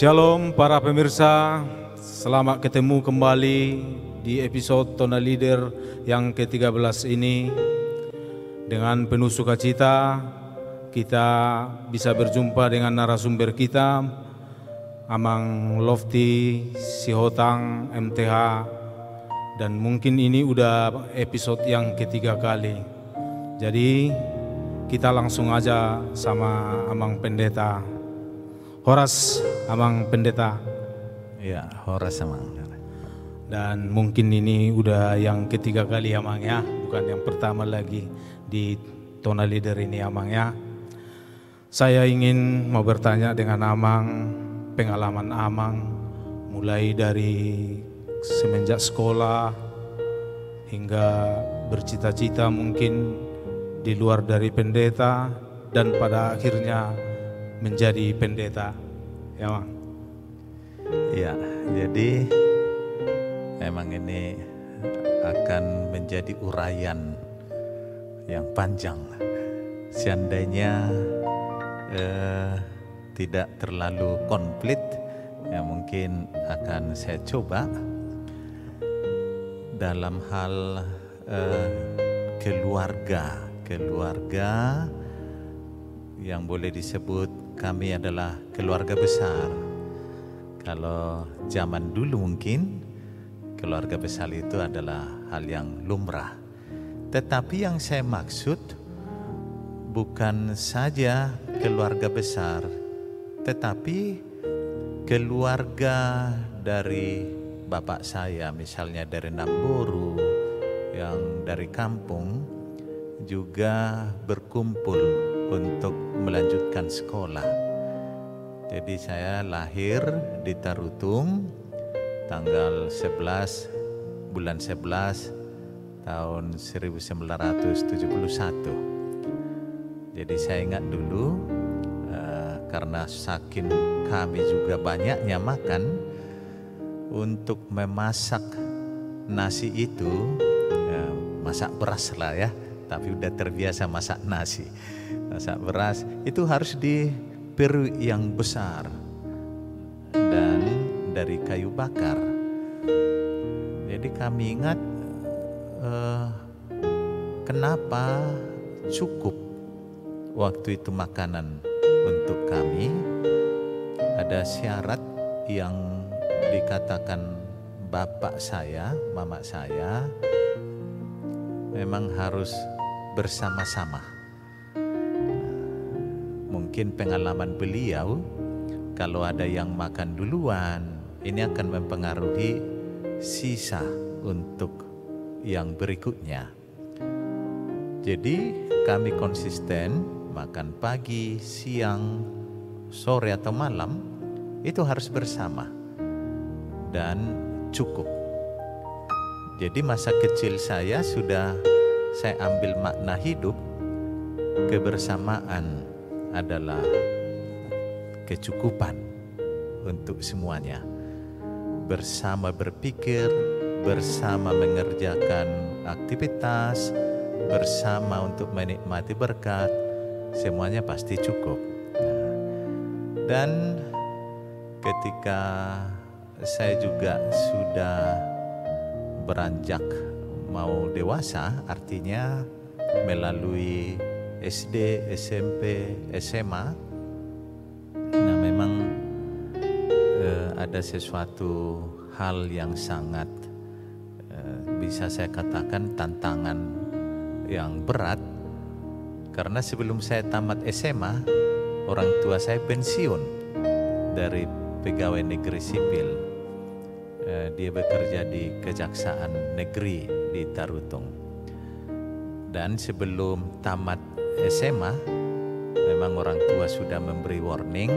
Shalom para pemirsa, selamat ketemu kembali di episode Tona Leader yang ke-13 ini. Dengan penuh sukacita kita bisa berjumpa dengan narasumber kita, Amang Lofty Sihotang MTH, dan mungkin ini udah episode yang ketiga kali. Jadi kita langsung aja sama Amang Pendeta. Horas, Amang Pendeta. Ya, Horas Amang. Dan mungkin ini udah yang ketiga kali Amang ya, bukan yang pertama lagi di Tona Leader ini Amang ya. Saya ingin mau bertanya dengan Amang, pengalaman Amang mulai dari semenjak sekolah hingga bercita-cita mungkin di luar dari pendeta dan pada akhirnya menjadi pendeta, ya Mang. Ya, jadi memang ini akan menjadi uraian yang panjang. Seandainya tidak terlalu konflik, ya mungkin akan saya coba dalam hal keluarga yang boleh disebut kami adalah keluarga besar. Kalau zaman dulu mungkin keluarga besar itu adalah hal yang lumrah. Tetapi yang saya maksud bukan saja keluarga besar, tetapi keluarga dari bapak saya, misalnya dari Namboru, yang dari kampung, juga berkumpul untuk melanjutkan sekolah. Jadi saya lahir di Tarutung tanggal 11 bulan 11 tahun 1971. Jadi saya ingat dulu karena saking kami juga banyaknya makan, untuk memasak nasi itu masak beras lah ya, tapi udah terbiasa masak nasi. Masak beras itu harus di piru yang besar dan dari kayu bakar. Jadi kami ingat kenapa cukup waktu itu makanan untuk kami. Ada syarat yang dikatakan bapak saya, mama saya memang harus bersama-sama. Mungkin pengalaman beliau, kalau ada yang makan duluan, ini akan mempengaruhi sisa untuk yang berikutnya. Jadi kami konsisten makan pagi, siang, sore atau malam itu harus bersama dan cukup. Jadi masa kecil saya sudah saya ambil makna hidup, kebersamaan adalah kecukupan untuk semuanya. Bersama berpikir, bersama mengerjakan aktivitas, bersama untuk menikmati berkat, semuanya pasti cukup. Dan ketika saya juga sudah beranjak mau dewasa, artinya melalui SD, SMP, SMA, nah memang ada sesuatu hal yang sangat bisa saya katakan tantangan yang berat, karena sebelum saya tamat SMA, orang tua saya pensiun dari pegawai negeri sipil. Dia bekerja di Kejaksaan Negeri di Tarutung. Dan sebelum tamat SMA, memang orang tua sudah memberi warning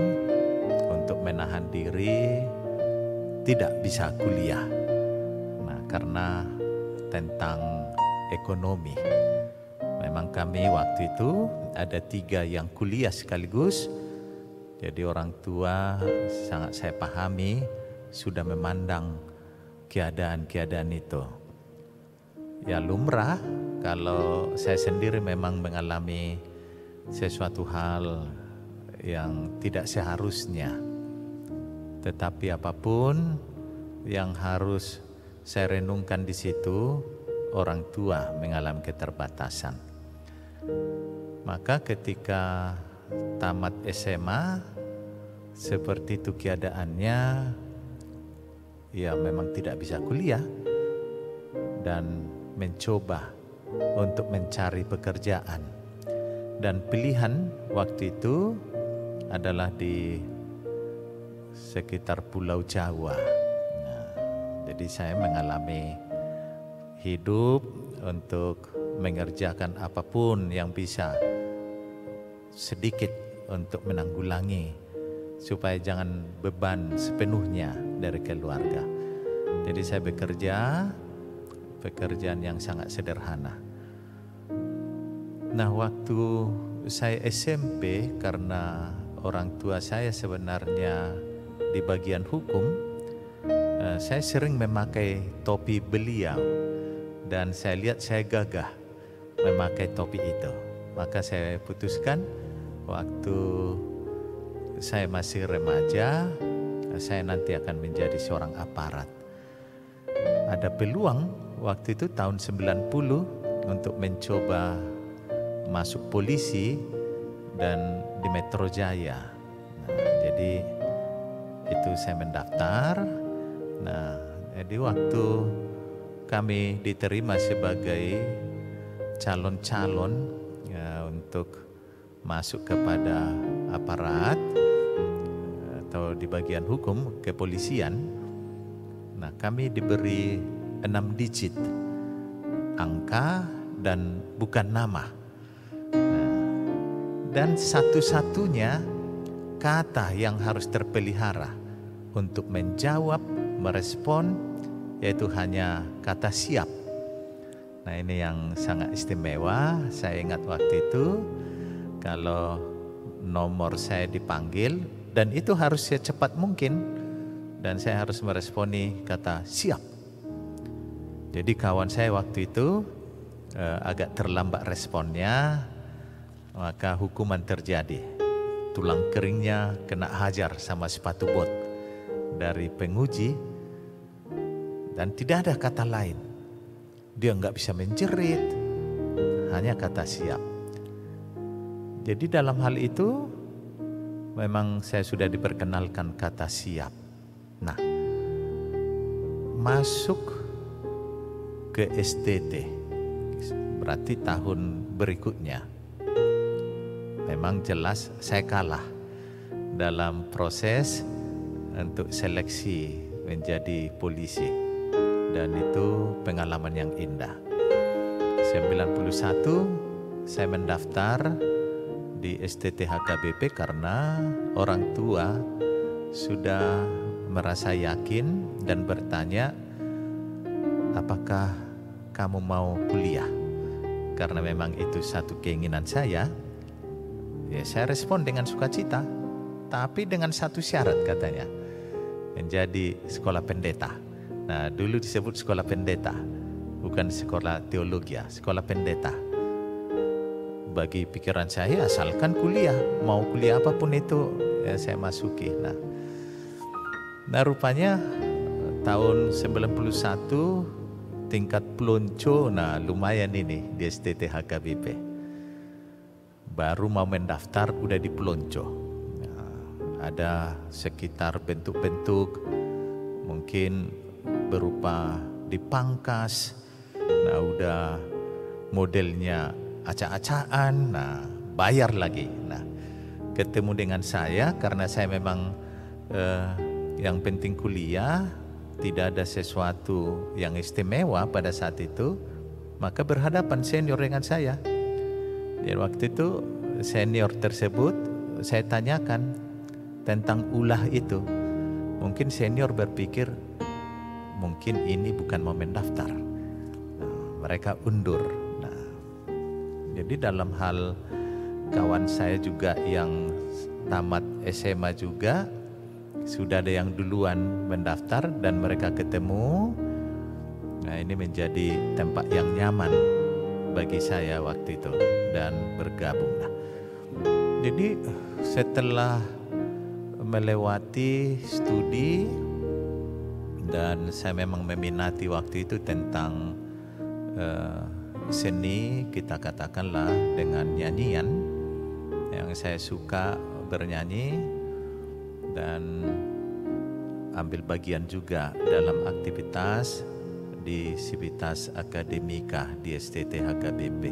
untuk menahan diri, tidak bisa kuliah. Nah, karena tentang ekonomi. Memang kami waktu itu ada 3 yang kuliah sekaligus. Jadi orang tua sangat saya pahami sudah memandang keadaan-keadaan itu. Ya lumrah kalau saya sendiri memang mengalami sesuatu hal yang tidak seharusnya. Tetapi apapun yang harus saya renungkan di situ, orang tua mengalami keterbatasan. Maka ketika tamat SMA, seperti itu keadaannya, ya memang tidak bisa kuliah dan mencoba untuk mencari pekerjaan. Dan pilihan waktu itu adalah di sekitar Pulau Jawa. Nah, jadi saya mengalami hidup untuk mengerjakan apapun yang bisa sedikit untuk menanggulangi supaya jangan beban sepenuhnya dari keluarga. Jadi saya bekerja pekerjaan yang sangat sederhana. Nah, waktu saya SMP, karena orang tua saya sebenarnya di bagian hukum, saya sering memakai topi beliau dan saya lihat saya gagah memakai topi itu. Maka saya putuskan waktu saya masih remaja, saya nanti akan menjadi seorang aparat. Ada peluang waktu itu tahun 90 untuk mencoba masuk polisi dan di Metro Jaya. Nah, jadi itu saya mendaftar. Nah, jadi waktu kami diterima sebagai calon-calon ya, untuk masuk kepada aparat atau di bagian hukum kepolisian. Nah, kami diberi 6 digit angka dan bukan nama. Dan satu-satunya kata yang harus terpelihara untuk menjawab, merespon, yaitu hanya kata siap. Nah, ini yang sangat istimewa. Saya ingat waktu itu kalau nomor saya dipanggil, dan itu harus secepat mungkin, dan saya harus meresponi kata siap. Jadi kawan saya waktu itu agak terlambat responnya, maka hukuman terjadi. Tulang keringnya kena hajar sama sepatu bot dari penguji, dan tidak ada kata lain. Dia nggak bisa menjerit, hanya kata siap. Jadi dalam hal itu memang saya sudah diperkenalkan kata siap. Nah, masuk ke STT, berarti tahun berikutnya. Memang jelas saya kalah dalam proses untuk seleksi menjadi polisi, dan itu pengalaman yang indah. 91 saya mendaftar di STT HKBP karena orang tua sudah merasa yakin dan bertanya, apakah kamu mau kuliah? Karena memang itu satu keinginan saya. Ya, saya respon dengan sukacita, tapi dengan satu syarat katanya, menjadi sekolah pendeta. Nah, dulu disebut sekolah pendeta, bukan sekolah teologi, ya, sekolah pendeta. Bagi pikiran saya, asalkan kuliah, mau kuliah apapun itu, ya saya masuki. Nah, rupanya tahun 91 tingkat pelonco, nah lumayan ini di STT HKBP. Baru mau mendaftar udah di pelonco. Nah, ada sekitar bentuk-bentuk mungkin berupa dipangkas. Nah, udah modelnya acak-acakan. Nah, bayar lagi. Nah, ketemu dengan saya karena saya memang yang penting kuliah, tidak ada sesuatu yang istimewa pada saat itu, maka berhadapan senior dengan saya. Dan waktu itu senior tersebut saya tanyakan tentang ulah itu. Mungkin senior berpikir mungkin ini bukan mau mendaftar. Nah, mereka undur. Nah, jadi dalam hal kawan saya juga yang tamat SMA juga sudah ada yang duluan mendaftar dan mereka ketemu. Nah, ini menjadi tempat yang nyaman bagi saya waktu itu dan bergabung. Nah, jadi setelah melewati studi, dan saya memang meminati waktu itu tentang seni, kita katakanlah dengan nyanyian, yang saya suka bernyanyi dan ambil bagian juga dalam aktivitas di Sivitas Akademika di STT HKBP.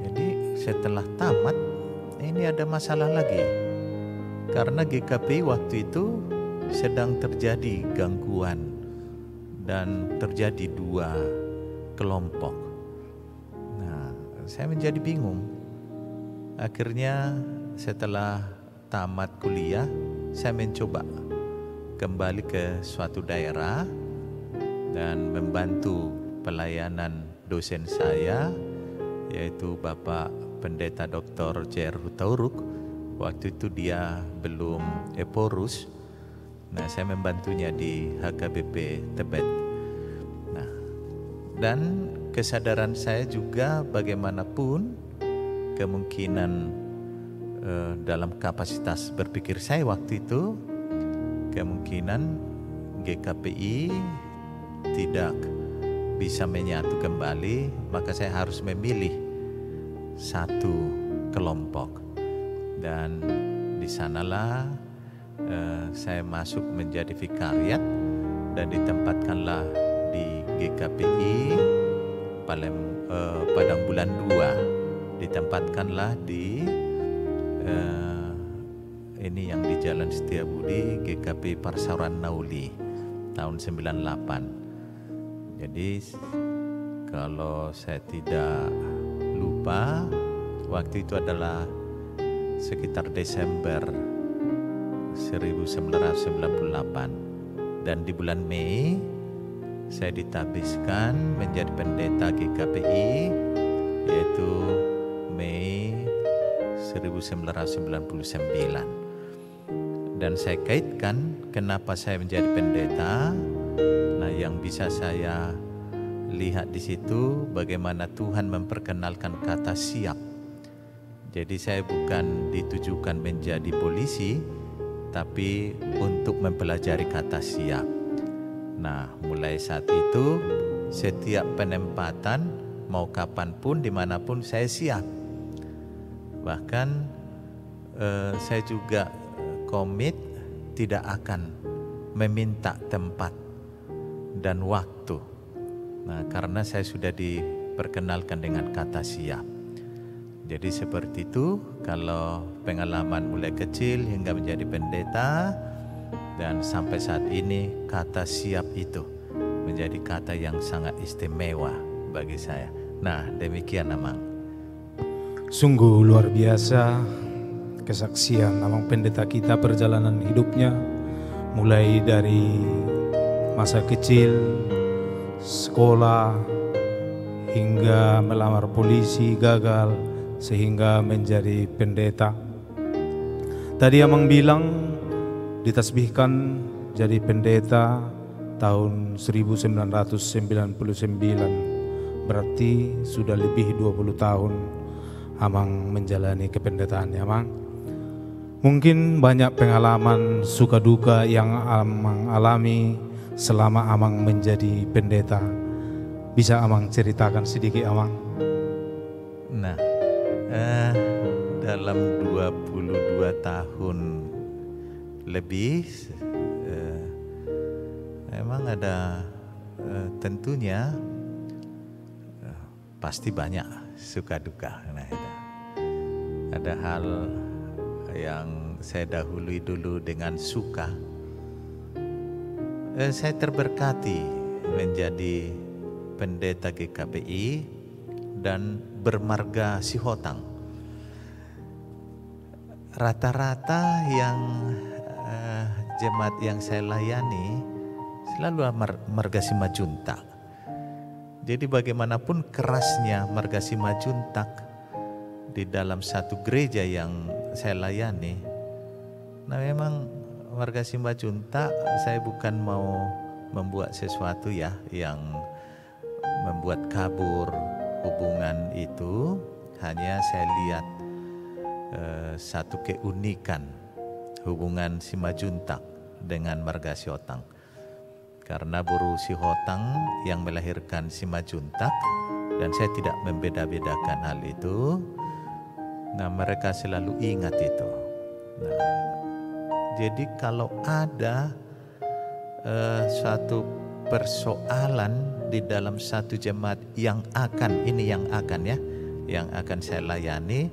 Jadi setelah tamat ini ada masalah lagi, karena GKPI waktu itu sedang terjadi gangguan dan terjadi 2 kelompok. Nah, saya menjadi bingung. Akhirnya setelah tamat kuliah, saya mencoba kembali ke suatu daerah dan membantu pelayanan dosen saya, yaitu Bapak Pendeta Dr. J.R. Hutauruk. Waktu itu dia belum eporus. Nah, saya membantunya di HKBP Tebet. Nah, dan kesadaran saya juga bagaimanapun kemungkinan dalam kapasitas berpikir saya waktu itu, kemungkinan GKPI tidak bisa menyatu kembali, maka saya harus memilih satu kelompok. Dan di sanalah saya masuk menjadi vikariat dan ditempatkanlah di GKPI Padang Bulan 2. Ditempatkanlah di ini yang di Jalan Setiabudi, GKP Parsaran Nauli tahun 98. Jadi kalau saya tidak lupa, waktu itu adalah sekitar Desember 1998, dan di bulan Mei saya ditabiskan menjadi pendeta GKPI, yaitu Mei 1999. Dan saya kaitkan kenapa saya menjadi pendeta. Nah, yang bisa saya lihat di situ bagaimana Tuhan memperkenalkan kata siap. Jadi saya bukan ditujukan menjadi polisi, tapi untuk mempelajari kata siap. Nah, mulai saat itu setiap penempatan, mau kapanpun, dimanapun, saya siap. Bahkan saya juga komit tidak akan meminta tempat dan waktu. Nah, karena saya sudah diperkenalkan dengan kata siap. Jadi seperti itu, kalau pengalaman mulai kecil hingga menjadi pendeta, dan sampai saat ini kata siap itu menjadi kata yang sangat istimewa bagi saya. Nah, demikian Amang. Sungguh luar biasa kesaksian Amang pendeta kita, perjalanan hidupnya mulai dari masa kecil, sekolah, hingga melamar polisi gagal, sehingga menjadi pendeta. Tadi Amang bilang ditasbihkan jadi pendeta tahun 1999, berarti sudah lebih 20 tahun Amang menjalani kependetaan, ya Amang. Mungkin banyak pengalaman suka duka yang Amang alami selama Amang menjadi pendeta. Bisa Amang ceritakan sedikit, Amang? Nah, dalam 22 tahun lebih, memang ada tentunya pasti banyak suka duka. Nah, ada hal yang saya dahului dulu dengan suka. Saya terberkati menjadi pendeta GKPI dan bermarga Sihotang. Rata-rata yang jemaat yang saya layani selalu marga Simajuntak. Jadi bagaimanapun kerasnya marga Simajuntak di dalam satu gereja yang saya layani, nah memang marga Simajuntak, saya bukan mau membuat sesuatu ya yang membuat kabur hubungan itu, hanya saya lihat satu keunikan hubungan Simajuntak dengan marga Sihotan. Karena Buru Sihotan yang melahirkan Simajuntak, dan saya tidak membeda-bedakan hal itu. Nah, mereka selalu ingat itu. Nah, jadi kalau ada suatu persoalan di dalam satu jemaat yang akan saya layani,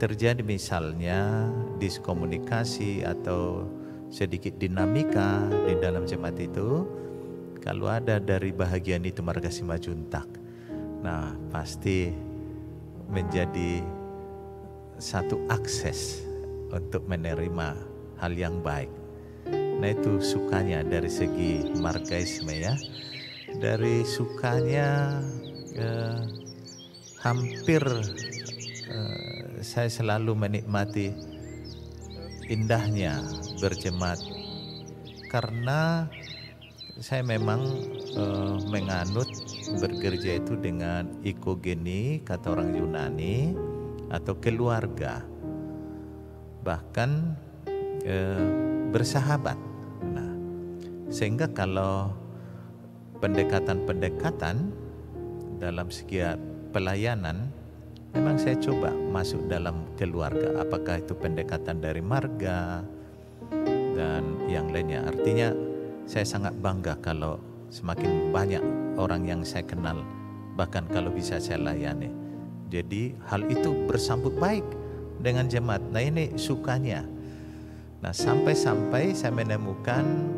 terjadi misalnya diskomunikasi atau sedikit dinamika di dalam jemaat itu, kalau ada dari bahagian itu marga Simajuntak, nah pasti menjadi satu akses untuk menerima hal yang baik. Nah, itu sukanya dari segi margaisme ya. Dari sukanya hampir saya selalu menikmati indahnya berjemaat, karena saya memang menganut bergereja itu dengan ikogeni, kata orang Yunani, atau keluarga, bahkan bersahabat. Nah, sehingga kalau pendekatan-pendekatan dalam segi pelayanan, memang saya coba masuk dalam keluarga, apakah itu pendekatan dari marga dan yang lainnya. Artinya saya sangat bangga kalau semakin banyak orang yang saya kenal, bahkan kalau bisa saya layani. Jadi hal itu bersambut baik dengan jemaat. Nah, ini sukanya. Nah, sampai-sampai saya menemukan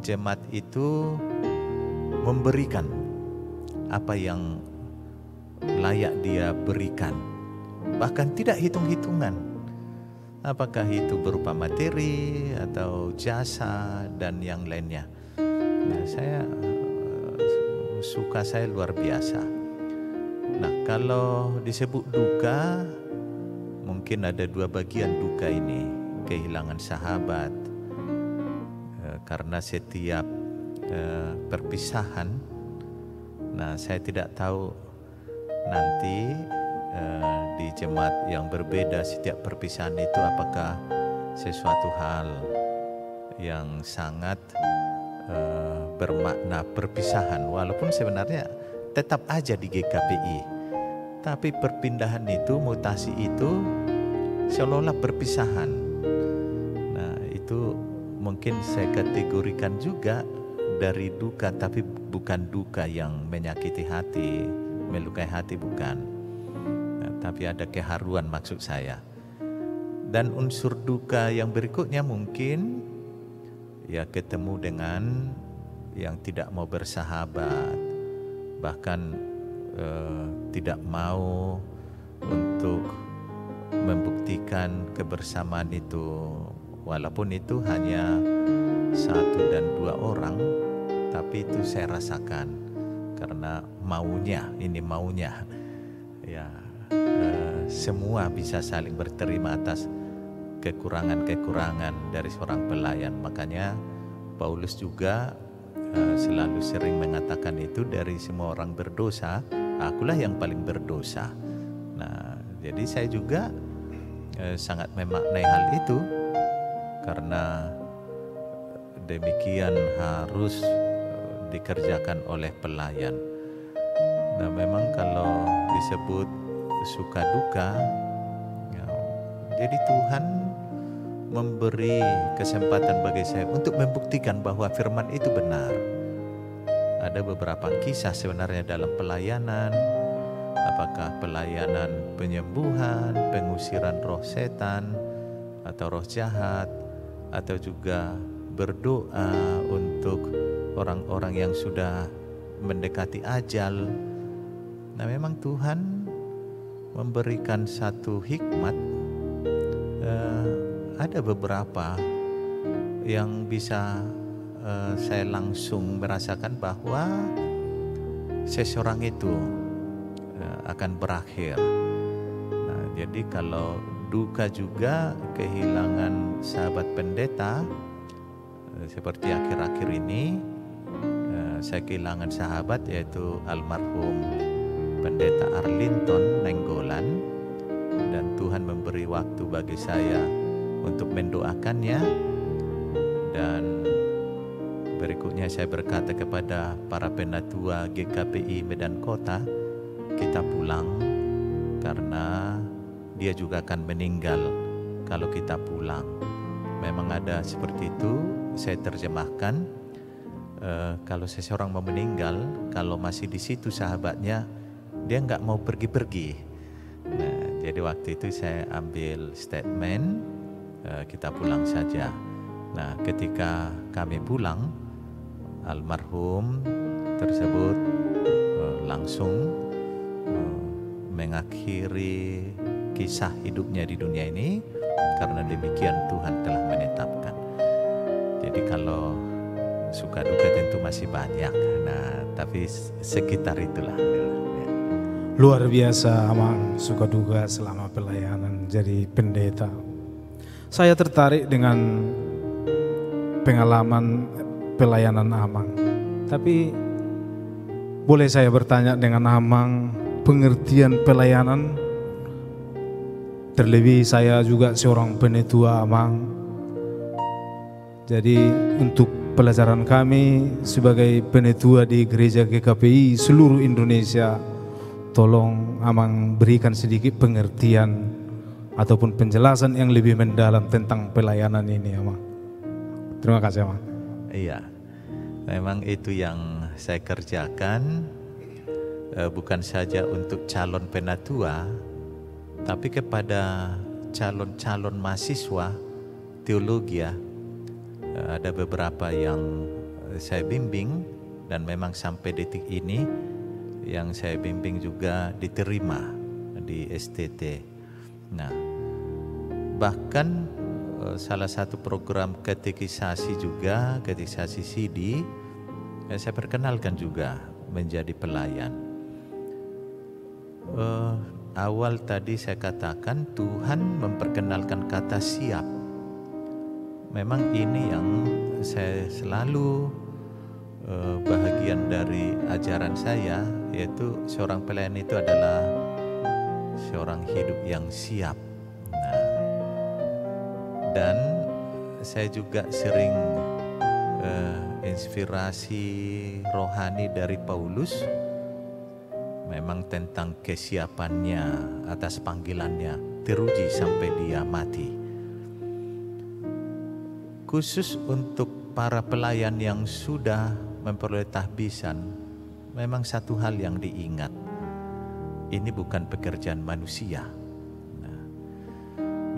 jemaat itu memberikan apa yang layak dia berikan, bahkan tidak hitung-hitungan, apakah itu berupa materi atau jasa dan yang lainnya. Nah, saya luar biasa. Nah, kalau disebut duka, mungkin ada dua bagian duka ini. Kehilangan sahabat, karena setiap perpisahan, nah saya tidak tahu nanti di jemaat yang berbeda setiap perpisahan itu apakah sesuatu hal yang sangat bermakna perpisahan, walaupun sebenarnya tetap aja di GKPI, tapi perpindahan itu, mutasi itu seolah-olah perpisahan. Nah, itu mungkin saya kategorikan juga dari duka, tapi bukan duka yang menyakiti hati, melukai hati, bukan. Nah, tapi ada keharuan maksud saya. Dan unsur duka yang berikutnya mungkin ya ketemu dengan yang tidak mau bersahabat, bahkan tidak mau untuk membuktikan kebersamaan itu, walaupun itu hanya 1 dan 2 orang, tapi itu saya rasakan karena maunya ya, semua bisa saling berterima atas kekurangan-kekurangan dari seorang pelayan. Makanya Paulus juga selalu sering mengatakan itu, dari semua orang berdosa, akulah yang paling berdosa. Nah, jadi saya juga sangat memaknai hal itu, karena demikian harus dikerjakan oleh pelayan. Nah, memang kalau disebut suka duka, ya, jadi Tuhan memberi kesempatan bagi saya untuk membuktikan bahwa firman itu benar. Ada beberapa kisah sebenarnya dalam pelayanan, apakah pelayanan penyembuhan, pengusiran roh setan atau roh jahat, atau juga berdoa untuk orang-orang yang sudah mendekati ajal. Nah, memang Tuhan memberikan satu hikmat. Ada beberapa yang bisa saya langsung merasakan bahwa seseorang itu akan berakhir. Nah, jadi kalau duka juga kehilangan sahabat pendeta, seperti akhir-akhir ini saya kehilangan sahabat, yaitu almarhum pendeta Arlinton Nenggolan, dan Tuhan memberi waktu bagi saya untuk mendoakannya. Dan berikutnya saya berkata kepada para penatua GKPI Medan Kota, kita pulang karena dia juga akan meninggal kalau kita pulang. Memang ada seperti itu, saya terjemahkan. Kalau seseorang mau meninggal, kalau masih di situ sahabatnya, dia nggak mau pergi-pergi. Nah, jadi waktu itu saya ambil statement, kita pulang saja. Nah, ketika kami pulang, almarhum tersebut langsung mengakhiri kisah hidupnya di dunia ini, karena demikian Tuhan telah menetapkan. Jadi kalau suka duka tentu masih banyak, nah tapi sekitar itulah. Luar biasa Amang, suka duka selama pelayanan jadi pendeta. Saya tertarik dengan pengalaman pelayanan Amang. Tapi boleh saya bertanya dengan Amang, pengertian pelayanan? Terlebih saya juga seorang penetua Amang. Jadi untuk pelajaran kami sebagai penetua di gereja GKPI seluruh Indonesia, tolong Amang berikan sedikit pengertian ataupun penjelasan yang lebih mendalam tentang pelayanan ini Amang. Terima kasih Amang. Iya, memang itu yang saya kerjakan, bukan saja untuk calon penatua, tapi kepada calon-calon mahasiswa teologi ya. Ada beberapa yang saya bimbing, dan memang sampai detik ini yang saya bimbing juga diterima di STT. Nah, bahkan salah satu program katekisasi juga, katekisasi CD, saya perkenalkan juga menjadi pelayan. Awal tadi saya katakan Tuhan memperkenalkan kata siap. Memang ini yang saya selalu bahagian dari ajaran saya, yaitu seorang pelayan itu adalah seorang hidup yang siap. Nah, dan saya juga sering inspirasi rohani dari Paulus, memang tentang kesiapannya atas panggilannya, teruji sampai dia mati. Khusus untuk para pelayan yang sudah memperoleh tahbisan, memang satu hal yang diingat, ini bukan pekerjaan manusia. Nah,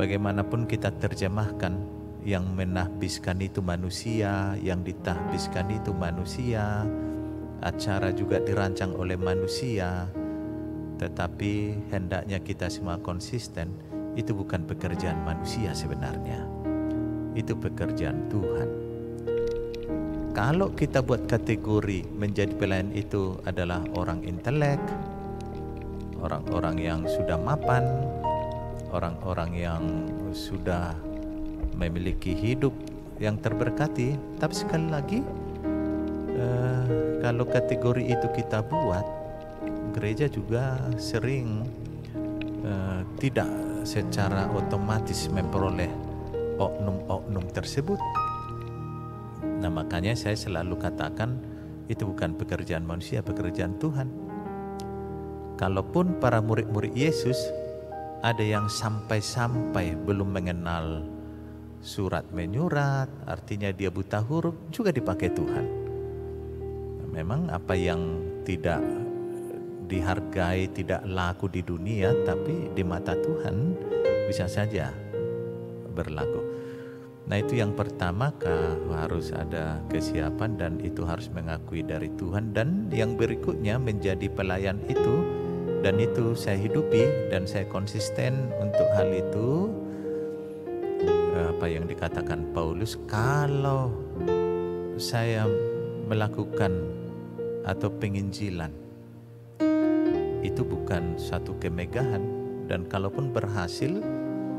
bagaimanapun kita terjemahkan, yang menahbiskan itu manusia, yang ditahbiskan itu manusia, acara juga dirancang oleh manusia, tetapi hendaknya kita semua konsisten, itu bukan pekerjaan manusia sebenarnya. Itu pekerjaan Tuhan. Kalau kita buat kategori menjadi pelayan itu adalah orang intelek, orang-orang yang sudah mapan, orang-orang yang sudah memiliki hidup yang terberkati. Tapi sekali lagi, kalau kategori itu kita buat, gereja juga sering tidak secara otomatis memperoleh oknum-oknum tersebut. Nah, makanya saya selalu katakan itu bukan pekerjaan manusia, pekerjaan Tuhan. Kalaupun para murid-murid Yesus ada yang sampai-sampai belum mengenal surat menyurat, artinya dia buta huruf, juga dipakai Tuhan. Nah, memang apa yang tidak dihargai, tidak laku di dunia, tapi di mata Tuhan bisa saja berlaku. Nah, itu yang pertama, harus ada kesiapan dan itu harus mengakui dari Tuhan. Dan yang berikutnya menjadi pelayan itu, dan itu saya hidupi dan saya konsisten untuk hal itu. Apa yang dikatakan Paulus, kalau saya melakukan atau penginjilan, itu bukan satu kemegahan, dan kalaupun berhasil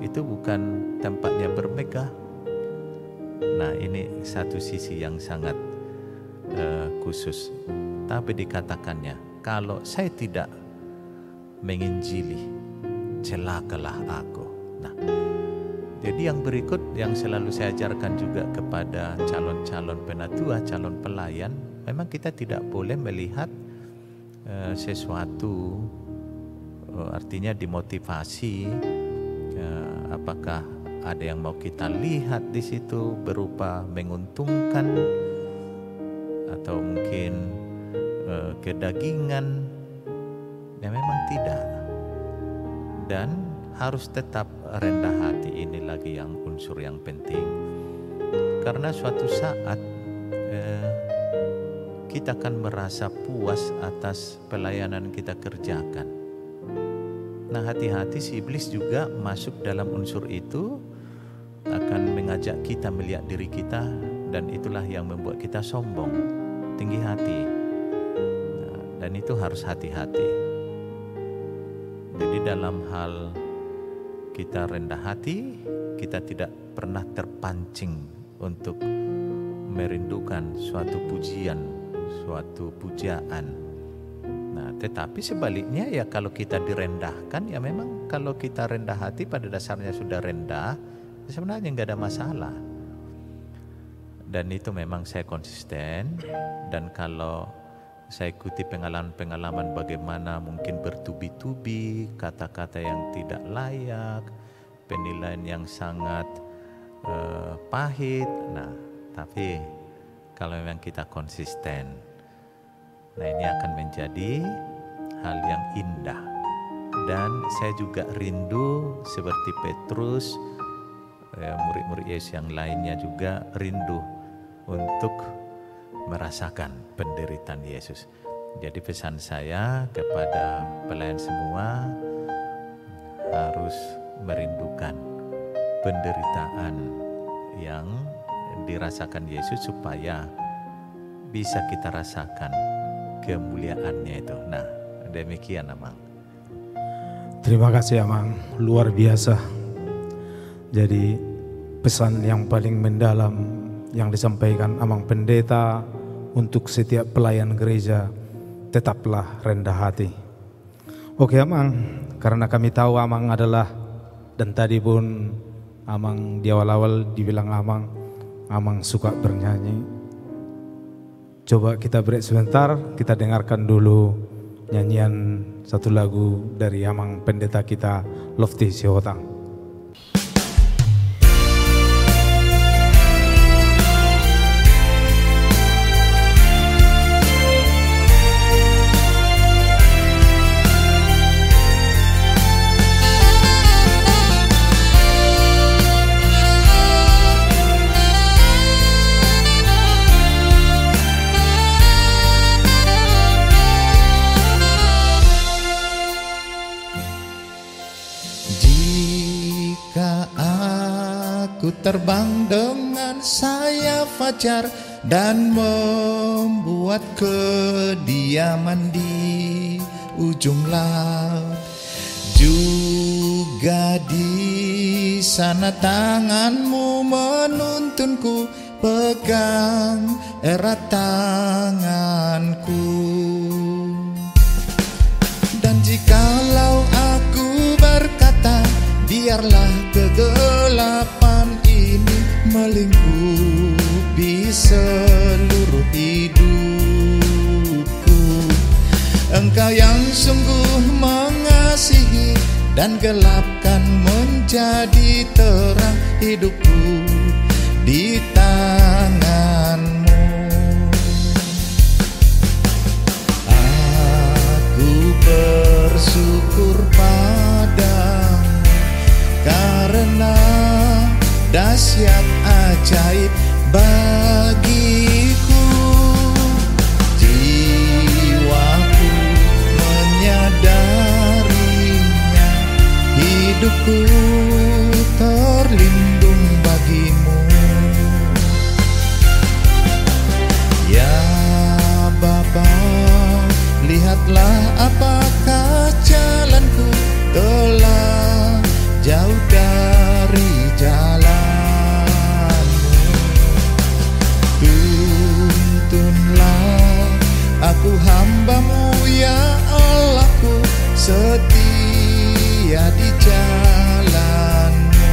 itu bukan tempatnya bermegah. Nah, ini satu sisi yang sangat khusus. Tapi dikatakannya, kalau saya tidak menginjili, celakalah aku. Nah, Jadi yang berikut yang selalu saya ajarkan juga kepada calon-calon penatua, calon pelayan, memang kita tidak boleh melihat sesuatu, artinya dimotivasi, apakah ada yang mau kita lihat di situ berupa menguntungkan atau mungkin kedagingan, ya memang tidak. Dan harus tetap rendah hati, ini lagi yang unsur yang penting. Karena suatu saat kita akan merasa puas atas pelayanan kita kerjakan. Nah, hati-hati, si iblis juga masuk dalam unsur itu, akan mengajak kita melihat diri kita, dan itulah yang membuat kita sombong, tinggi hati. Nah, dan itu harus hati-hati. Jadi dalam hal kita rendah hati, kita tidak pernah terpancing untuk merindukan suatu pujian, suatu pujaan. Nah, tetapi sebaliknya ya, kalau kita direndahkan, ya memang kalau kita rendah hati pada dasarnya sudah rendah, sebenarnya nggak ada masalah. Dan itu memang saya konsisten. Dan kalau saya ikuti pengalaman-pengalaman bagaimana mungkin bertubi-tubi, kata-kata yang tidak layak, penilaian yang sangat pahit. Nah, tapi kalau memang kita konsisten, nah ini akan menjadi hal yang indah. Dan saya juga rindu seperti Petrus, murid-murid Yesus yang lainnya juga rindu untuk merasakan penderitaan Yesus. Jadi pesan saya kepada pelayan semua, harus merindukan penderitaan yang dirasakan Yesus supaya bisa kita rasakan kemuliaannya itu. Nah, demikian Amang. Terima kasih Amang, luar biasa. Jadi pesan yang paling mendalam yang disampaikan Amang Pendeta untuk setiap pelayan gereja, tetaplah rendah hati. Oke Amang, karena kami tahu Amang adalah, dan tadi pun Amang di awal-awal dibilang Amang suka bernyanyi. Coba kita break sebentar, kita dengarkan dulu nyanyian satu lagu dari Amang Pendeta kita, Lofty Sihotang. Terbang dengan sayap fajar dan membuat kediaman di ujung laut. Juga di sana tanganmu menuntunku, pegang erat tanganku. Dan jikalau aku berkata, biarlah kegelapan ini melingkupi seluruh hidupku, Engkau yang sungguh mengasihi dan gelapkan menjadi terang hidupku di tangan-Mu. Aku bersyukur padamu karena dahsyat ajaib bagiku. Jiwaku menyadarinya, hidupku terlindung bagimu. Ya Bapa, lihatlah apakah jalanku telah jauh dari jalan-Mu. Tuntunlah aku hamba-Mu, ya Allahku, setia di jalan-Mu.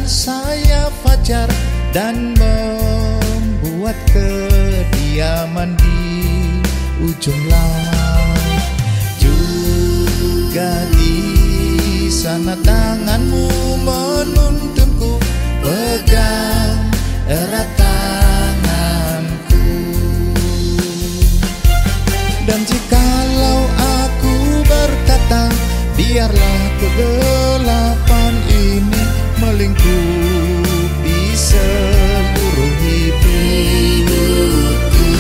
bagaikan sayap fajar dan membuat kediaman di ujung laut. Juga di sana tanganmu menuntunku, pegang erat tanganku. Dan jikalau aku berkata, biarlah kegelapan ini melingkupi seluruh hidupku,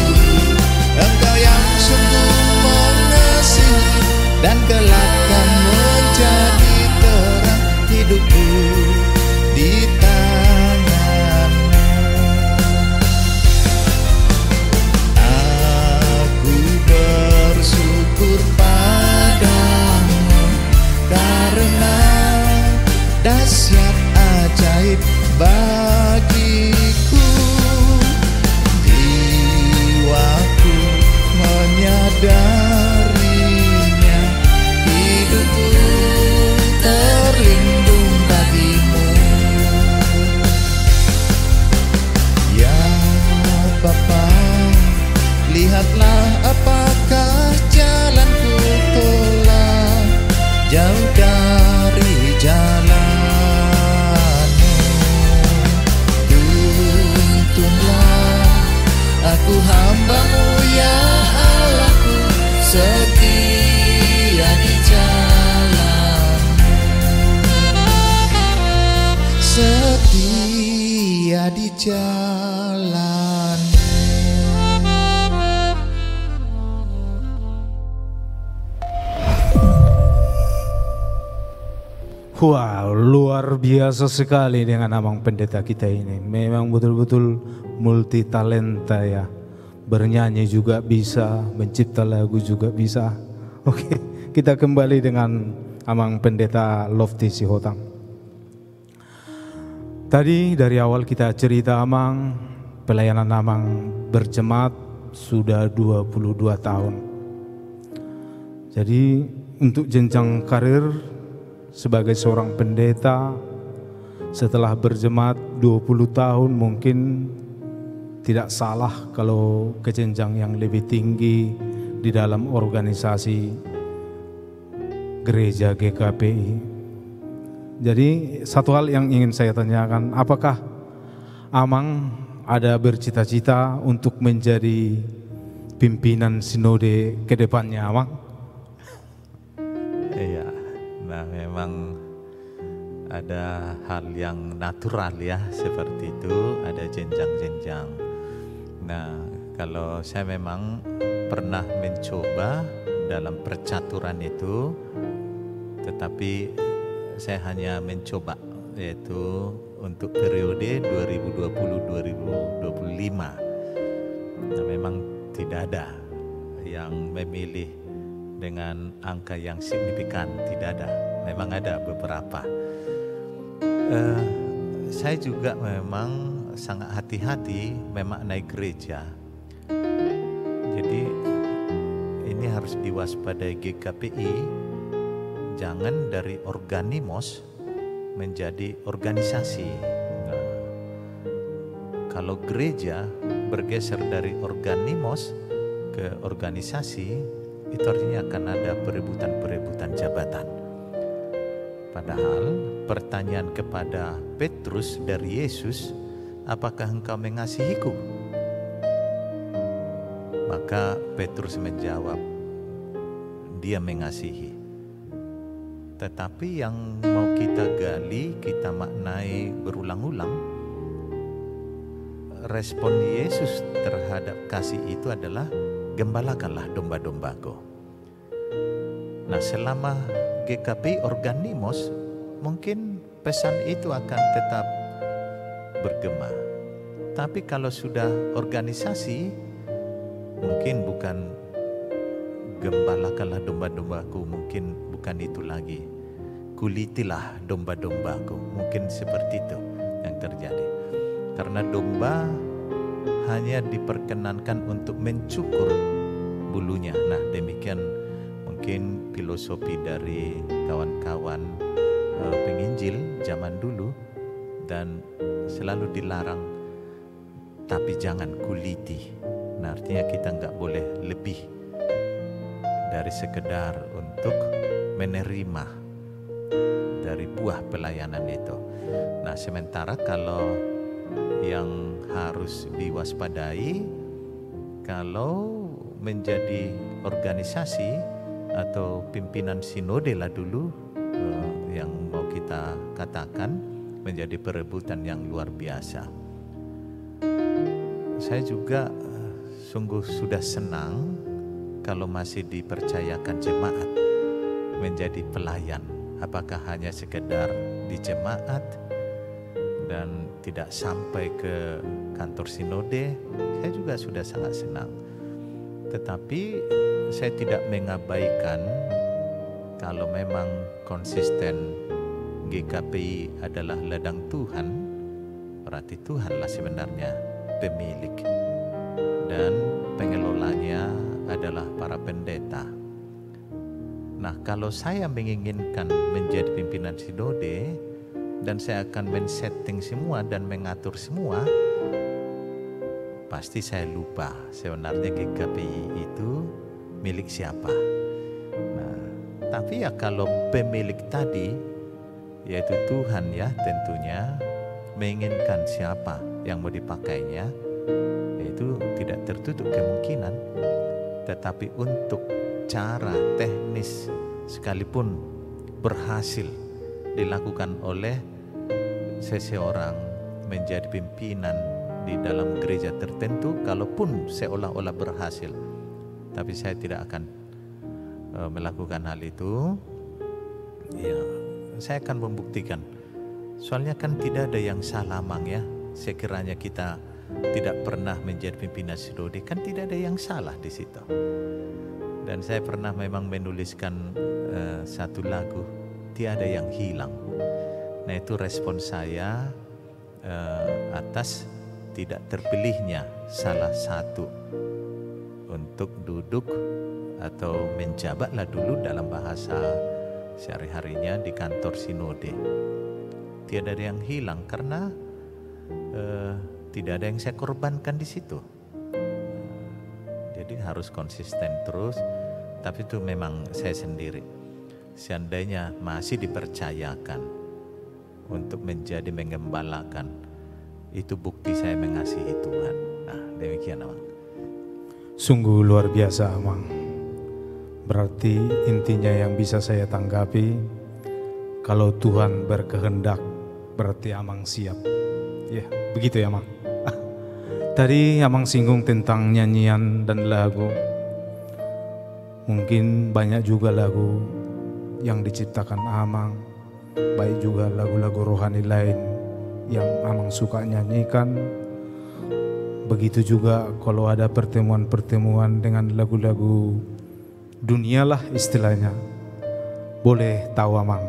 Engkau yang sungguh mengasihi dan gelapkan menjadi terang hidupku di tangan-Mu. Aku bersyukur padamu karena dahsyat ajaib bagiku. Jiwaku menyadarinya, hidupku terlindung bagimu. Ya Bapa, lihatlah apakah jalanku telah jauh dari jalan-Mu. Tuntunlah aku hamba-Mu, ya Allahku, setia di jalan-Mu, setia di jalan-Mu. Wah, luar biasa sekali dengan Amang Pendeta kita ini. Memang betul-betul multi talenta ya. Bernyanyi juga bisa, mencipta lagu juga bisa. Oke, kita kembali dengan Amang Pendeta Lofty Sihotang. Tadi dari awal kita cerita Amang, pelayanan Amang berjemaat sudah 22 tahun. Jadi untuk jenjang karir sebagai seorang pendeta, setelah berjemaat 20 tahun mungkin tidak salah kalau ke jenjang yang lebih tinggi di dalam organisasi gereja GKPI. Jadi satu hal yang ingin saya tanyakan, apakah Amang ada bercita-cita untuk menjadi pimpinan sinode ke depannya, Amang? Iya. Nah, memang ada hal yang natural ya, seperti itu, ada jenjang-jenjang. Nah, kalau saya memang pernah mencoba dalam percaturan itu, tetapi saya hanya mencoba, yaitu untuk periode 2020-2025. Nah, memang tidak ada yang memilih dengan angka yang signifikan, tidak ada. Memang ada beberapa. Saya juga memang sangat hati-hati memaknai gereja. Jadi ini harus diwaspadai GKPI, jangan dari organimos menjadi organisasi. Nah, kalau gereja bergeser dari organimos ke organisasi, itu artinya akan ada perebutan-perebutan jabatan. Padahal pertanyaan kepada Petrus dari Yesus, apakah engkau mengasihiku? Maka Petrus menjawab, dia mengasihi. Tetapi yang mau kita gali, kita maknai berulang-ulang, respon Yesus terhadap kasih itu adalah, gembalakanlah domba-dombaku. Nah, selama GKPI organimos, mungkin pesan itu akan tetap bergema. Tapi kalau sudah organisasi, mungkin bukan gembalakanlah domba-dombaku, mungkin bukan itu lagi. Kulitilah domba-dombaku, mungkin seperti itu yang terjadi. Karena domba hanya diperkenankan untuk mencukur bulunya. Nah, demikian mungkin filosofi dari kawan-kawan penginjil zaman dulu. dan selalu dilarang, tapi jangan kuliti. Nah, artinya kita nggak boleh lebih dari sekedar untuk menerima dari buah pelayanan itu. Nah, sementara kalau yang harus diwaspadai, kalau menjadi organisasi atau pimpinan sinode lah dulu yang mau kita katakan menjadi perebutan yang luar biasa. Saya juga sungguh sudah senang kalau masih dipercayakan jemaat menjadi pelayan. Apakah hanya sekedar di jemaat dan tidak sampai ke kantor sinode, saya juga sudah sangat senang. Tetapi saya tidak mengabaikan kalau memang konsisten GKPI adalah ladang Tuhan, berarti Tuhanlah sebenarnya pemilik dan pengelolanya adalah para pendeta. Nah, kalau saya menginginkan menjadi pimpinan sinode dan saya akan men-setting semua dan mengatur semua, pasti saya lupa sebenarnya GKPI itu milik siapa. Nah, tapi ya kalau pemilik tadi, yaitu Tuhan ya tentunya, menginginkan siapa yang mau dipakainya, itu tidak tertutup kemungkinan. Tetapi untuk cara teknis sekalipun berhasil dilakukan oleh seseorang menjadi pimpinan di dalam gereja tertentu, kalaupun seolah-olah berhasil, tapi saya tidak akan melakukan hal itu. Ya, saya akan membuktikan. Soalnya kan tidak ada yang salah, Mang ya. Sekiranya kita tidak pernah menjadi pimpinan sinode, kan tidak ada yang salah di situ. Dan saya pernah memang menuliskan satu lagu, tiada yang hilang. Nah, itu respon saya atas tidak terpilihnya salah satu untuk duduk atau menjabatlah dulu dalam bahasa sehari-harinya di kantor sinode. Tiada ada yang hilang karena tidak ada yang saya korbankan di situ. Jadi harus konsisten terus, tapi itu memang saya sendiri. Seandainya masih dipercayakan untuk menjadi mengembalakan, itu bukti saya mengasihi Tuhan. Nah, demikian, Amang. Sungguh luar biasa, Amang. Berarti intinya yang bisa saya tanggapi, kalau Tuhan berkehendak, berarti Amang siap. Ya, begitu ya, Amang. Tadi Amang singgung tentang nyanyian dan lagu. Mungkin banyak juga lagu yang diciptakan Amang, baik juga lagu-lagu rohani lain yang Amang suka nyanyikan. Begitu juga kalau ada pertemuan-pertemuan dengan lagu-lagu dunia lah istilahnya. Boleh tahu Amang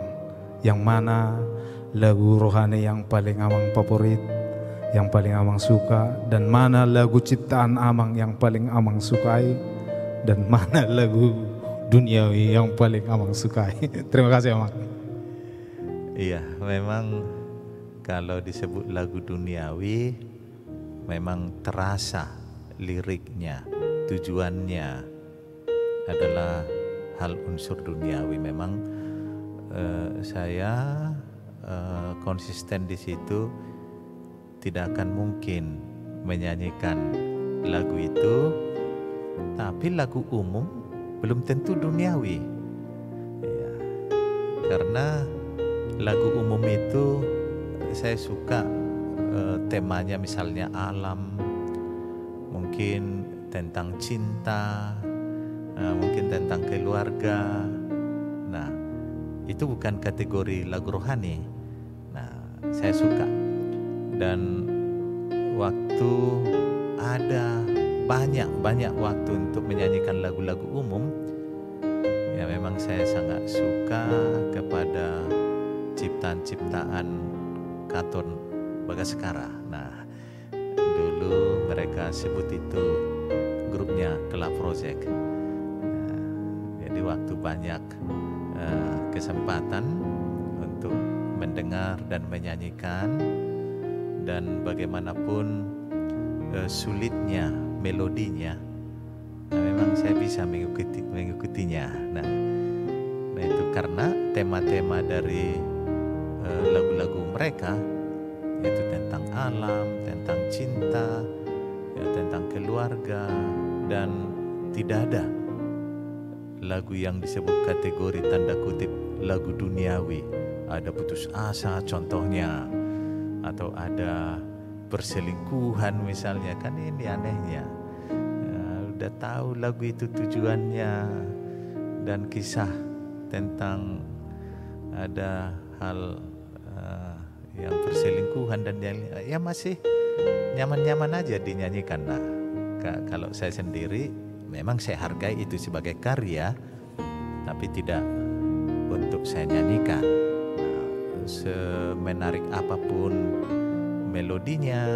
yang mana lagu rohani yang paling Amang favorit, yang paling Amang suka, dan mana lagu ciptaan Amang yang paling Amang sukai, dan mana lagu duniawi yang paling Amang sukai. Terima kasih Amang. Iya, memang kalau disebut lagu duniawi, memang terasa liriknya, tujuannya adalah hal unsur duniawi. Memang saya konsisten di situ, tidak akan mungkin menyanyikan lagu itu, tapi lagu umum belum tentu duniawi. Ya, karena lagu umum itu saya suka temanya misalnya alam, mungkin tentang cinta, mungkin tentang keluarga. Nah, itu bukan kategori lagu rohani. Nah, saya suka. Dan waktu ada banyak waktu untuk menyanyikan lagu-lagu umum, ya memang saya sangat suka kepada ciptaan-ciptaan Katon Bagaskara. Nah, dulu mereka sebut itu grupnya Club Project. Nah, jadi waktu banyak kesempatan untuk mendengar dan menyanyikan, dan bagaimanapun sulitnya melodinya, memang saya bisa mengikutinya. Nah, itu karena tema-tema dari lagu-lagu mereka yaitu tentang alam, tentang cinta, ya, tentang keluarga, dan tidak ada lagu yang disebut kategori tanda kutip lagu duniawi. Ada putus asa contohnya, atau ada perselingkuhan misalnya. Kan ini anehnya, udah tahu lagu itu tujuannya dan kisah tentang ada hal yang perselingkuhan dan ya masih nyaman-nyaman aja dinyanyikan. Nah, kalau saya sendiri memang saya hargai itu sebagai karya, tapi tidak untuk saya nyanyikan. Nah, semenarik apapun melodinya,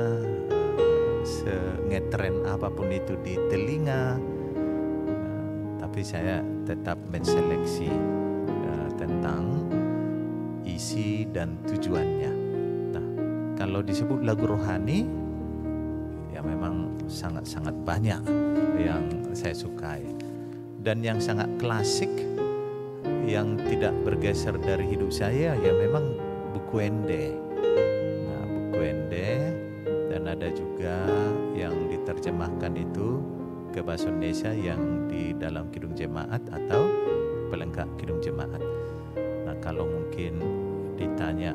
sengetren apapun itu di telinga, tapi saya tetap menseleksi tentang isi dan tujuannya. Nah, kalau disebut lagu rohani, ya memang sangat-sangat banyak yang saya sukai. Dan yang sangat klasik, yang tidak bergeser dari hidup saya, ya memang buku Ende. Nah, buku Ende, dan ada juga yang diterjemahkan itu ke bahasa Indonesia yang di dalam Kidung Jemaat atau pelengkap Kidung Jemaat. Nah, kalau mungkin ditanya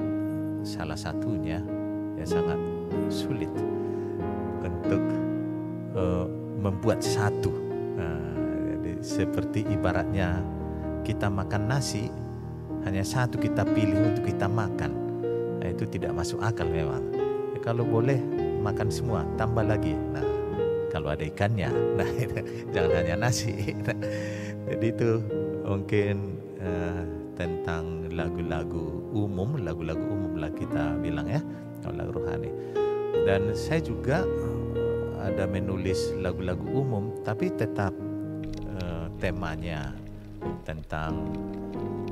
salah satunya, ya sangat sulit untuk membuat satu. Nah, jadi seperti ibaratnya kita makan nasi, hanya satu kita pilih untuk kita makan. Nah, itu tidak masuk akal memang. Ya, kalau boleh makan semua, tambah lagi. Nah, kalau ada ikannya, nah jangan hanya nasi. Nah, jadi itu mungkin tentang lagu-lagu umum lah kita bilang ya, lagu rohani. Dan saya juga ada menulis lagu-lagu umum, tapi tetap temanya tentang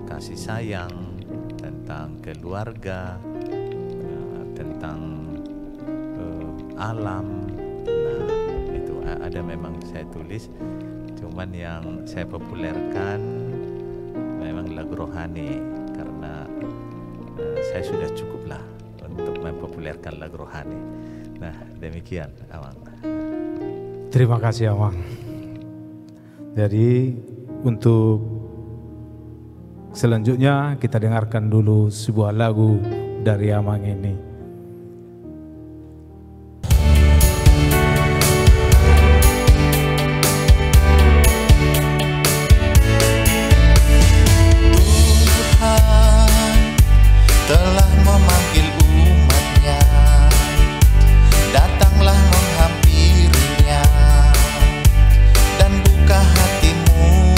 kasih sayang, tentang keluarga, tentang alam. Nah, itu ada memang saya tulis, cuman yang saya populerkan memang lagu rohani, karena saya sudah cukup lah untuk mempopulerkan lagu rohani. Nah, demikian Amang. Terima kasih Amang. Jadi untuk selanjutnya kita dengarkan dulu sebuah lagu dari Amang ini. Telah memanggil umatnya, datanglah menghampirinya, dan buka hatimu,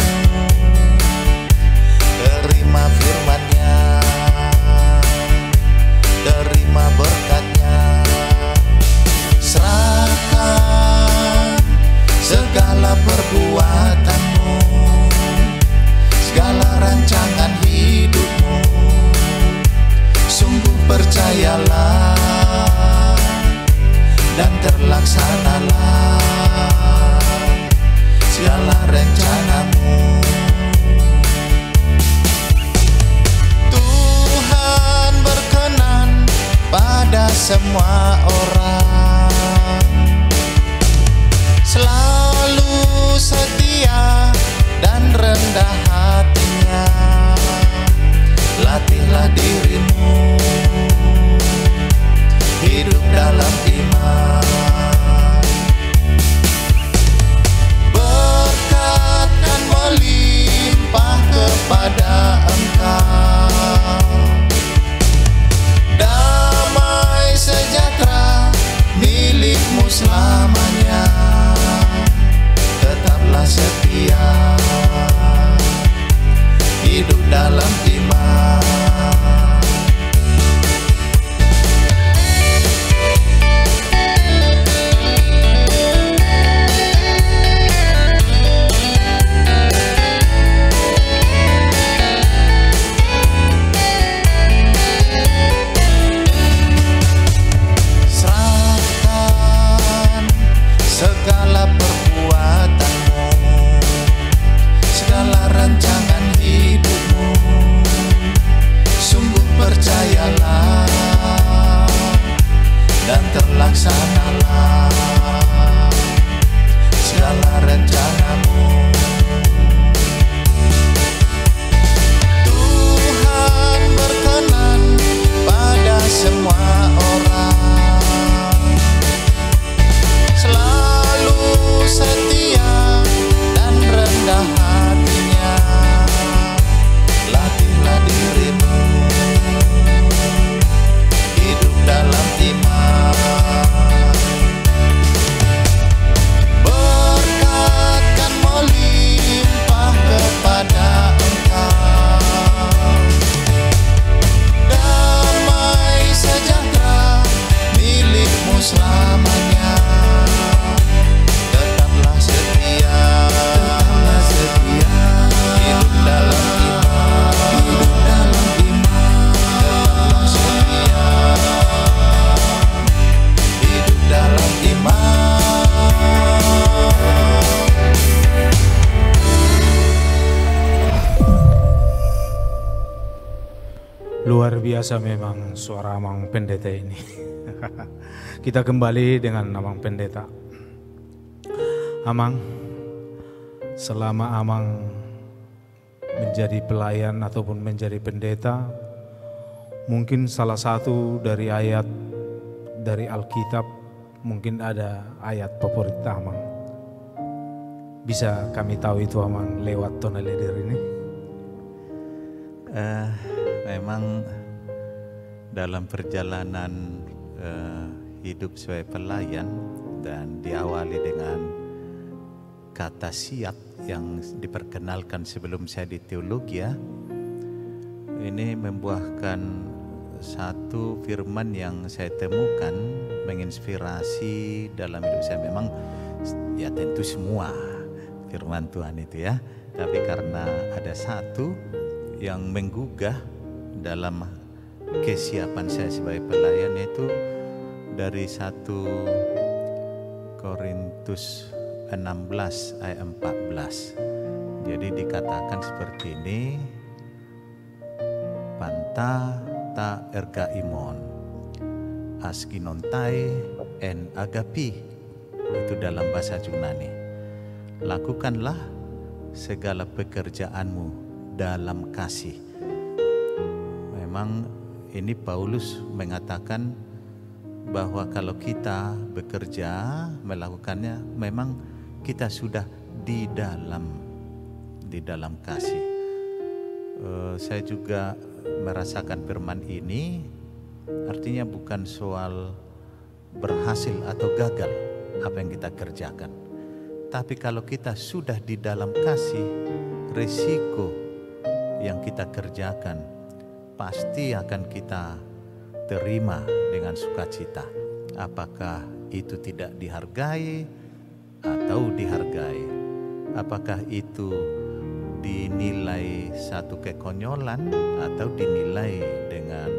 terima firman-Nya, terima berkat-Nya. Serahkan segala perbuatanmu, segala rancangan hidupmu. Sungguh percayalah dan terlaksanalah segala rencanamu. Tuhan berkenan pada semua orang, selalu setia dan rendah hatinya. Latihlah dirimu hidup dalam iman. Berkat kan melimpah kepada engkau, damai sejahtera milikmu selamanya. Tetaplah setia hidup dalam iman. laksanalah segala rencanamu. Tuhan berkenan pada semua orang, selalu setia dan rendah hatinya. Latihlah dirimu hidup dalam iman. Berkat kan melimpah kepada engkau, damai sejahtera milikmu selamanya. Tetaplah setia, hidup dalam iman, hidup dalam iman. Tetaplah setia, hidup dalam iman. Luar biasa memang suara Amang Pendeta ini. Kita kembali dengan Amang Pendeta. Amang, selama Amang menjadi pelayan ataupun menjadi pendeta, mungkin salah satu dari ayat dari Alkitab, mungkin ada ayat favorit Amang. Bisa kami tahu itu Amang lewat Tona Leader ini? Memang dalam perjalanan hidup sebagai pelayan dan diawali dengan kata siap yang diperkenalkan sebelum saya di teologi ya, ini membuahkan satu firman yang saya temukan menginspirasi dalam hidup saya. Memang ya tentu semua firman Tuhan itu ya, tapi karena ada satu yang menggugah dalam kesiapan saya sebagai pelayan, yaitu dari 1 Korintus 16 ayat 14. Jadi dikatakan seperti ini, panta ta ergaimon askinontai en agapi, itu dalam bahasa Yunani. Lakukanlah segala pekerjaanmu dalam kasih. Memang ini Paulus mengatakan bahwa kalau kita bekerja melakukannya, memang kita sudah di dalam kasih. Saya juga merasakan firman ini artinya bukan soal berhasil atau gagal apa yang kita kerjakan, tapi kalau kita sudah di dalam kasih, resiko yang kita kerjakan pasti akan kita terima dengan sukacita. Apakah itu tidak dihargai atau dihargai? Apakah itu dinilai satu kekonyolan atau dinilai dengan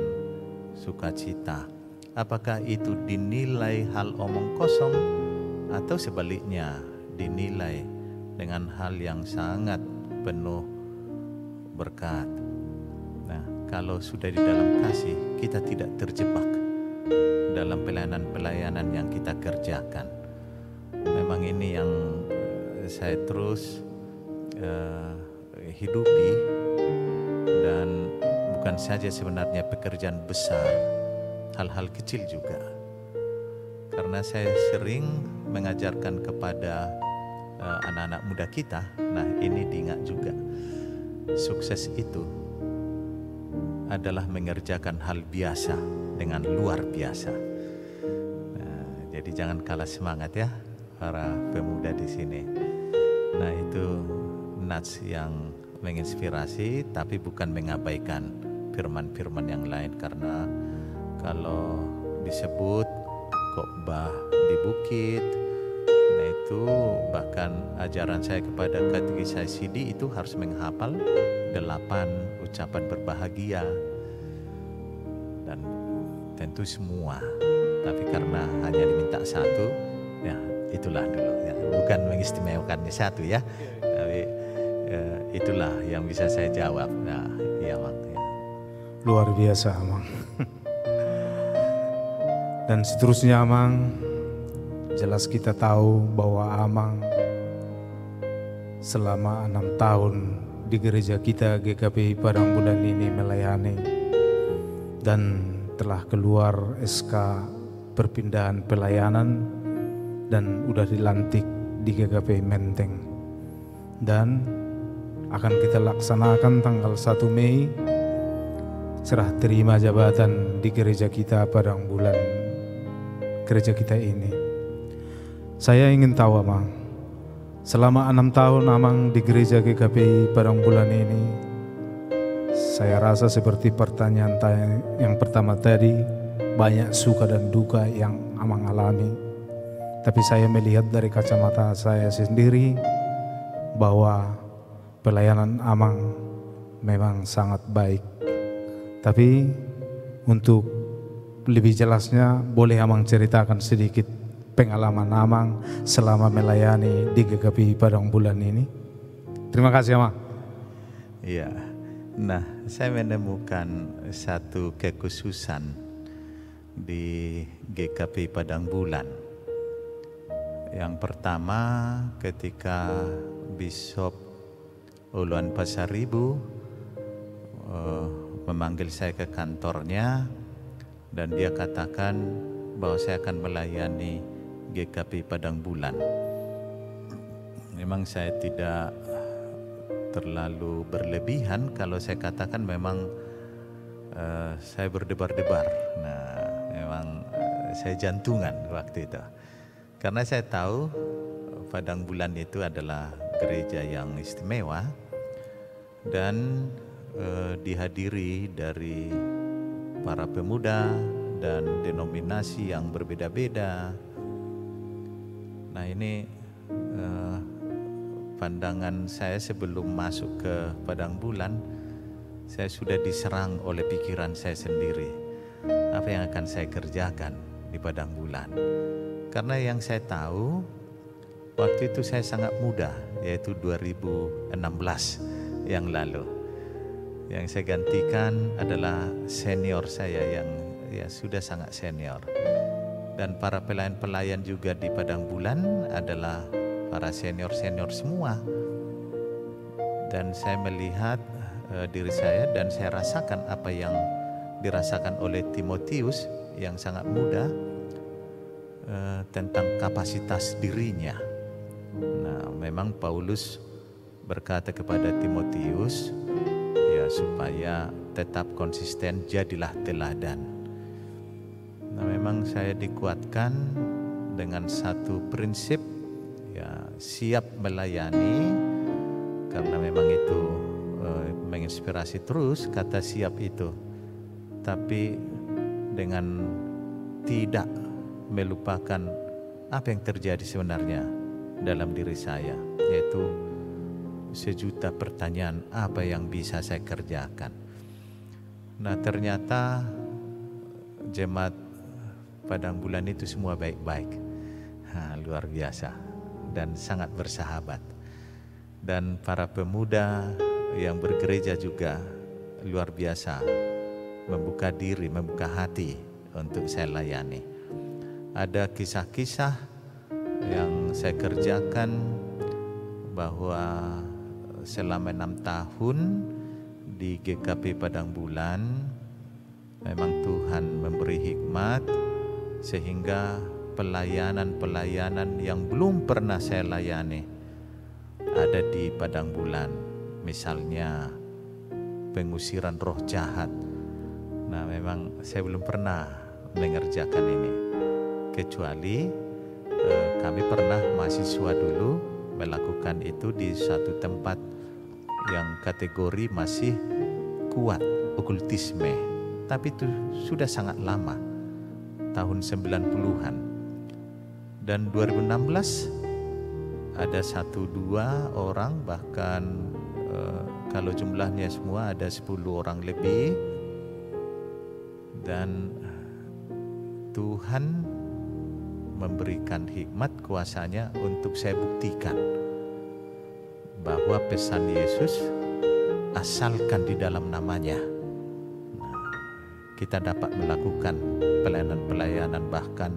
sukacita? Apakah itu dinilai hal omong kosong atau sebaliknya dinilai dengan hal yang sangat penuh berkat? Nah, kalau sudah di dalam kasih, kita tidak terjebak dalam pelayanan-pelayanan yang kita kerjakan. Memang ini yang saya terus hidupi, dan bukan saja sebenarnya pekerjaan besar, hal-hal kecil juga. Karena saya sering mengajarkan kepada anak-anak muda kita, nah ini diingat juga, sukses itu adalah mengerjakan hal biasa dengan luar biasa. Nah, jadi jangan kalah semangat ya para pemuda di sini. Nah, itu nats yang menginspirasi, tapi bukan mengabaikan firman-firman yang lain. Karena kalau disebut khotbah di bukit, nah itu bahkan ajaran saya kepada katekisai CD itu harus menghafal 8 ucapan berbahagia, dan tentu semua. Tapi karena hanya diminta satu, ya itulah dulu ya. Bukan mengistimewakannya satu ya, tapi itulah yang bisa saya jawab. Nah, iya Bang. Ya. Luar biasa Amang. Dan seterusnya Amang, jelas kita tahu bahwa Amang selama 6 tahun di gereja kita GKPI Padang Bulan ini melayani, dan telah keluar SK perpindahan pelayanan dan udah dilantik di GKPI Menteng, dan akan kita laksanakan tanggal 1 Mei serah terima jabatan di gereja kita Padang Bulan, gereja kita ini. Saya ingin tahu Amang, selama 6 tahun Amang di gereja GKPI Padang Bulan ini, saya rasa seperti pertanyaan yang pertama tadi, banyak suka dan duka yang Amang alami. Tapi saya melihat dari kacamata saya sendiri bahwa pelayanan Amang memang sangat baik. Tapi untuk lebih jelasnya, boleh Amang ceritakan sedikit pengalaman Amang selama melayani di GKPI Padang Bulan ini? Terima kasih Amang. Iya, nah saya menemukan satu kekhususan di GKPI Padang Bulan. Yang pertama, ketika Bishop Uluan Pasaribu memanggil saya ke kantornya, dan dia katakan bahwa saya akan melayani GKPI Padang Bulan. Memang saya tidak terlalu berlebihan kalau saya katakan memang saya berdebar-debar. Nah, memang saya jantungan waktu itu. Karena saya tahu Padang Bulan itu adalah gereja yang istimewa dan dihadiri dari para pemuda dan denominasi yang berbeda-beda. Nah, ini pandangan saya sebelum masuk ke Padang Bulan, saya sudah diserang oleh pikiran saya sendiri. Apa yang akan saya kerjakan di Padang Bulan? Karena yang saya tahu, waktu itu saya sangat muda, yaitu 2016 yang lalu. Yang saya gantikan adalah senior saya yang ya sudah sangat senior. Dan para pelayan-pelayan juga di Padang Bulan adalah para senior-senior semua. Dan saya melihat diri saya dan saya rasakan apa yang dirasakan oleh Timotius yang sangat muda tentang kapasitas dirinya. Nah, memang Paulus berkata kepada Timotius ya supaya tetap konsisten, jadilah teladan. Nah, memang saya dikuatkan dengan satu prinsip, ya siap melayani, karena memang itu menginspirasi terus kata siap itu, tapi dengan tidak melupakan apa yang terjadi sebenarnya dalam diri saya, yaitu sejuta pertanyaan apa yang bisa saya kerjakan. Nah, ternyata jemaat Padang Bulan itu semua baik-baik, luar biasa dan sangat bersahabat. Dan para pemuda yang bergereja juga luar biasa, membuka diri, membuka hati untuk saya layani. Ada kisah-kisah yang saya kerjakan bahwa selama 6 tahun di GKP Padang Bulan, memang Tuhan memberi hikmat sehingga pelayanan-pelayanan yang belum pernah saya layani ada di Padang Bulan. Misalnya pengusiran roh jahat. Nah, memang saya belum pernah mengerjakan ini, kecuali kami pernah mahasiswa dulu melakukan itu di satu tempat yang kategori masih kuat okultisme, tapi itu sudah sangat lama, tahun 90-an. Dan 2016 ada 1-2 orang, bahkan kalau jumlahnya semua ada 10 orang lebih. Dan Tuhan memberikan hikmat kuasanya untuk saya buktikan bahwa pesan Yesus asalkan di dalam namanya. Nah, kita dapat melakukan pelayanan-pelayanan bahkan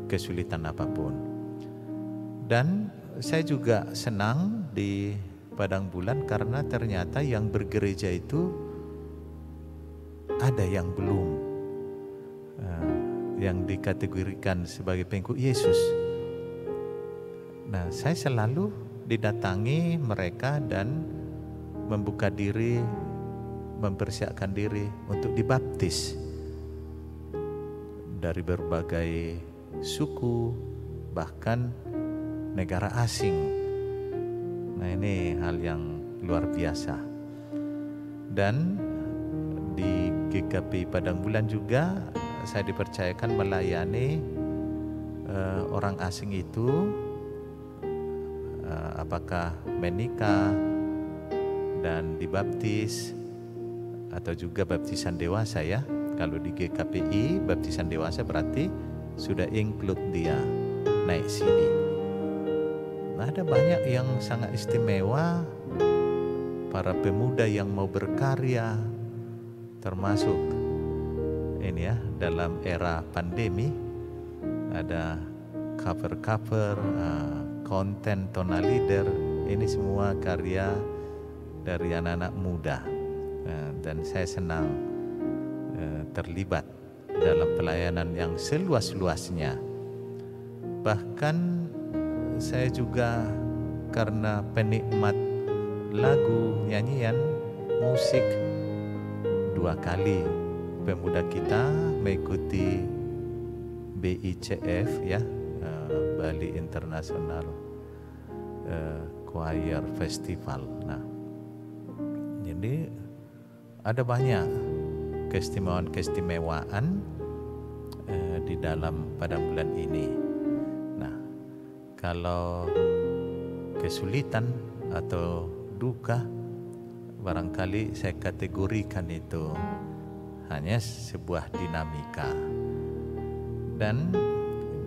kesulitan apapun. Dan saya juga senang di Padang Bulan karena ternyata yang bergereja itu ada yang belum yang dikategorikan sebagai pengikut Yesus. Nah, saya selalu didatangi mereka dan membuka diri, mempersiapkan diri untuk dibaptis dari berbagai suku, bahkan negara asing. Nah, ini hal yang luar biasa. Dan di GKP Padang Bulan juga saya dipercayakan melayani orang asing itu, apakah menikah dan dibaptis atau juga baptisan dewasa ya. Kalau di GKPI baptisan dewasa berarti sudah include dia naik sini. Nah, ada banyak yang sangat istimewa, para pemuda yang mau berkarya, termasuk ini ya, dalam era pandemi ada cover-cover, konten Tona Leader, ini semua karya dari anak-anak muda. Dan saya senang terlibat dalam pelayanan yang seluas-luasnya. Bahkan saya juga karena penikmat lagu, nyanyian, musik, 2 kali pemuda kita mengikuti BICF ya, Bali International Choir Festival. Nah, jadi ada banyak keistimewaan di dalam Padang Bulan ini. Nah, kalau kesulitan atau duka, barangkali saya kategorikan itu hanya sebuah dinamika. Dan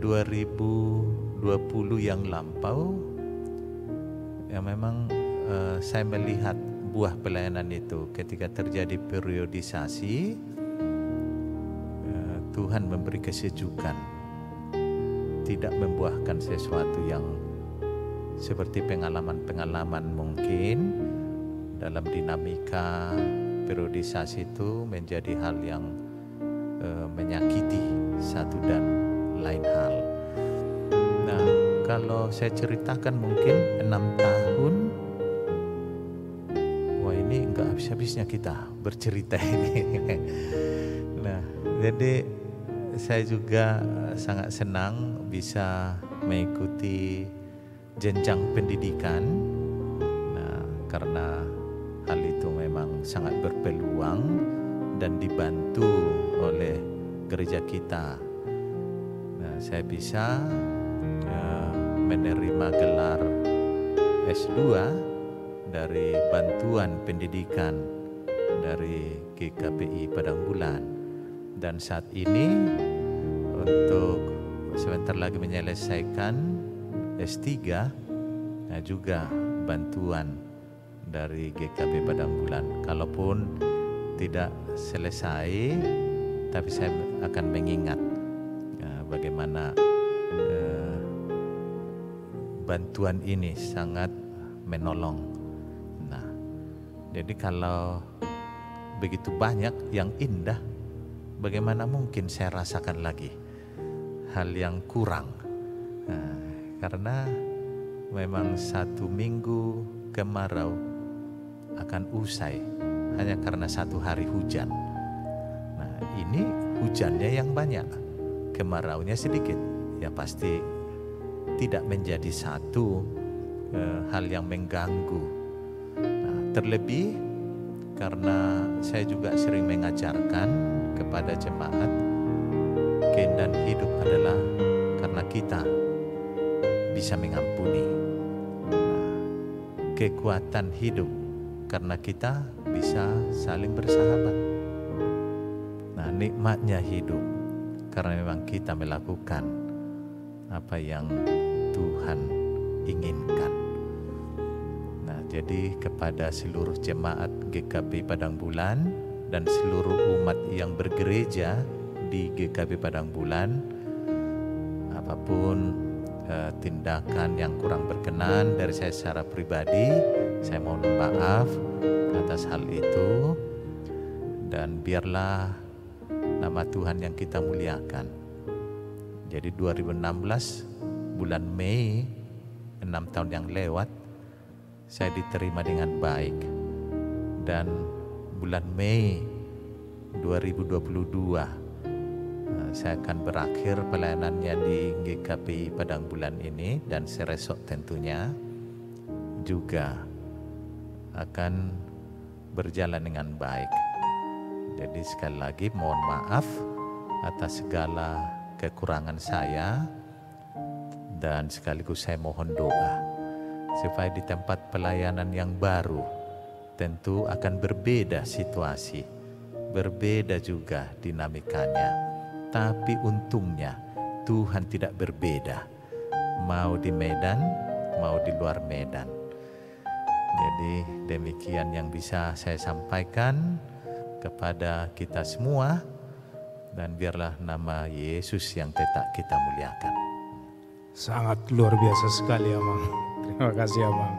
2020 yang lampau ya memang saya melihat buah pelayanan itu ketika terjadi periodisasi, Tuhan memberi kesejukan, tidak membuahkan sesuatu yang seperti pengalaman-pengalaman mungkin dalam dinamika periodisasi itu menjadi hal yang menyakiti satu dan lain hal. Nah, kalau saya ceritakan mungkin 6 tahun, wah ini enggak habis-habisnya kita bercerita ini. Nah, jadi saya juga sangat senang bisa mengikuti jenjang pendidikan. Nah, karena hal itu memang sangat berpeluang dan dibantu oleh gereja kita. Nah, saya bisa menerima gelar S2 dari bantuan pendidikan dari GKPI Padang Bulan. Dan saat ini untuk sebentar lagi menyelesaikan S3, nah juga bantuan dari GKP Padang Bulan. Kalaupun tidak selesai, tapi saya akan mengingat bagaimana bantuan ini sangat menolong. Nah, jadi kalau begitu banyak yang indah, bagaimana mungkin saya rasakan lagi hal yang kurang? Nah, karena memang 1 minggu kemarau akan usai hanya karena 1 hari hujan. Nah, ini hujannya yang banyak, kemaraunya sedikit, ya pasti tidak menjadi satu hal yang mengganggu. Nah, terlebih karena saya juga sering mengajarkan kepada jemaat, keindahan hidup adalah karena kita bisa mengampuni. Nah, kekuatan hidup karena kita bisa saling bersahabat. Nah, nikmatnya hidup karena memang kita melakukan apa yang Tuhan inginkan. Nah, jadi kepada seluruh jemaat GKP Padang Bulan dan seluruh umat yang bergereja di GKP Padang Bulan. Apapun tindakan yang kurang berkenan dari saya secara pribadi, saya mohon maaf atas hal itu, dan biarlah nama Tuhan yang kita muliakan. Jadi 2016 bulan Mei, 6 tahun yang lewat, saya diterima dengan baik, dan bulan Mei 2022 saya akan berakhir pelayanannya di GKP Padang Bulan ini, dan seresok tentunya juga akan berjalan dengan baik. Jadi sekali lagi mohon maaf atas segala kekurangan saya, dan sekaligus saya mohon doa supaya di tempat pelayanan yang baru tentu akan berbeda situasi, berbeda juga dinamikanya. Tapi untungnya Tuhan tidak berbeda, mau di Medan, mau di luar Medan. Jadi demikian yang bisa saya sampaikan kepada kita semua, dan biarlah nama Yesus yang tetap kita muliakan. Sangat luar biasa sekali Amang. Terima kasih Amang.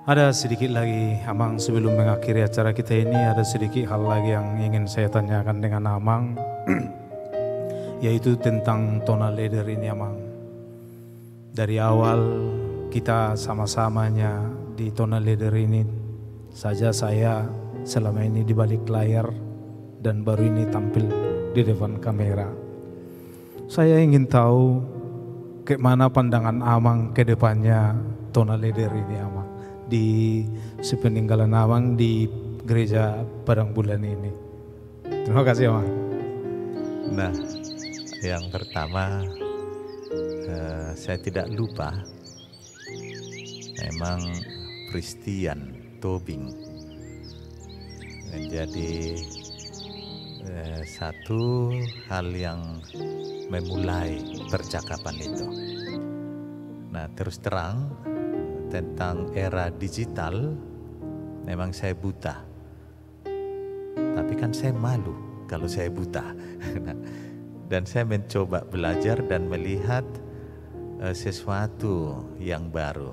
Ada sedikit lagi Amang, sebelum mengakhiri acara kita ini, ada sedikit hal lagi yang ingin saya tanyakan dengan Amang. Yaitu tentang tonal leader ini Amang. Dari awal kita sama-samanya di tonal leader ini saja, saya selama ini di balik layar dan baru ini tampil di depan kamera. Saya ingin tahu bagaimana pandangan Amang ke depannya tonal leader ini Amang, di sepeninggalan Amang di gereja Padang Bulan ini. Terima kasih Amang. Nah, yang pertama saya tidak lupa, memang Christian Tobing menjadi satu hal yang memulai percakapan itu. Nah, terus terang tentang era digital, memang saya buta, tapi kan saya malu kalau saya buta. Dan saya mencoba belajar dan melihat sesuatu yang baru.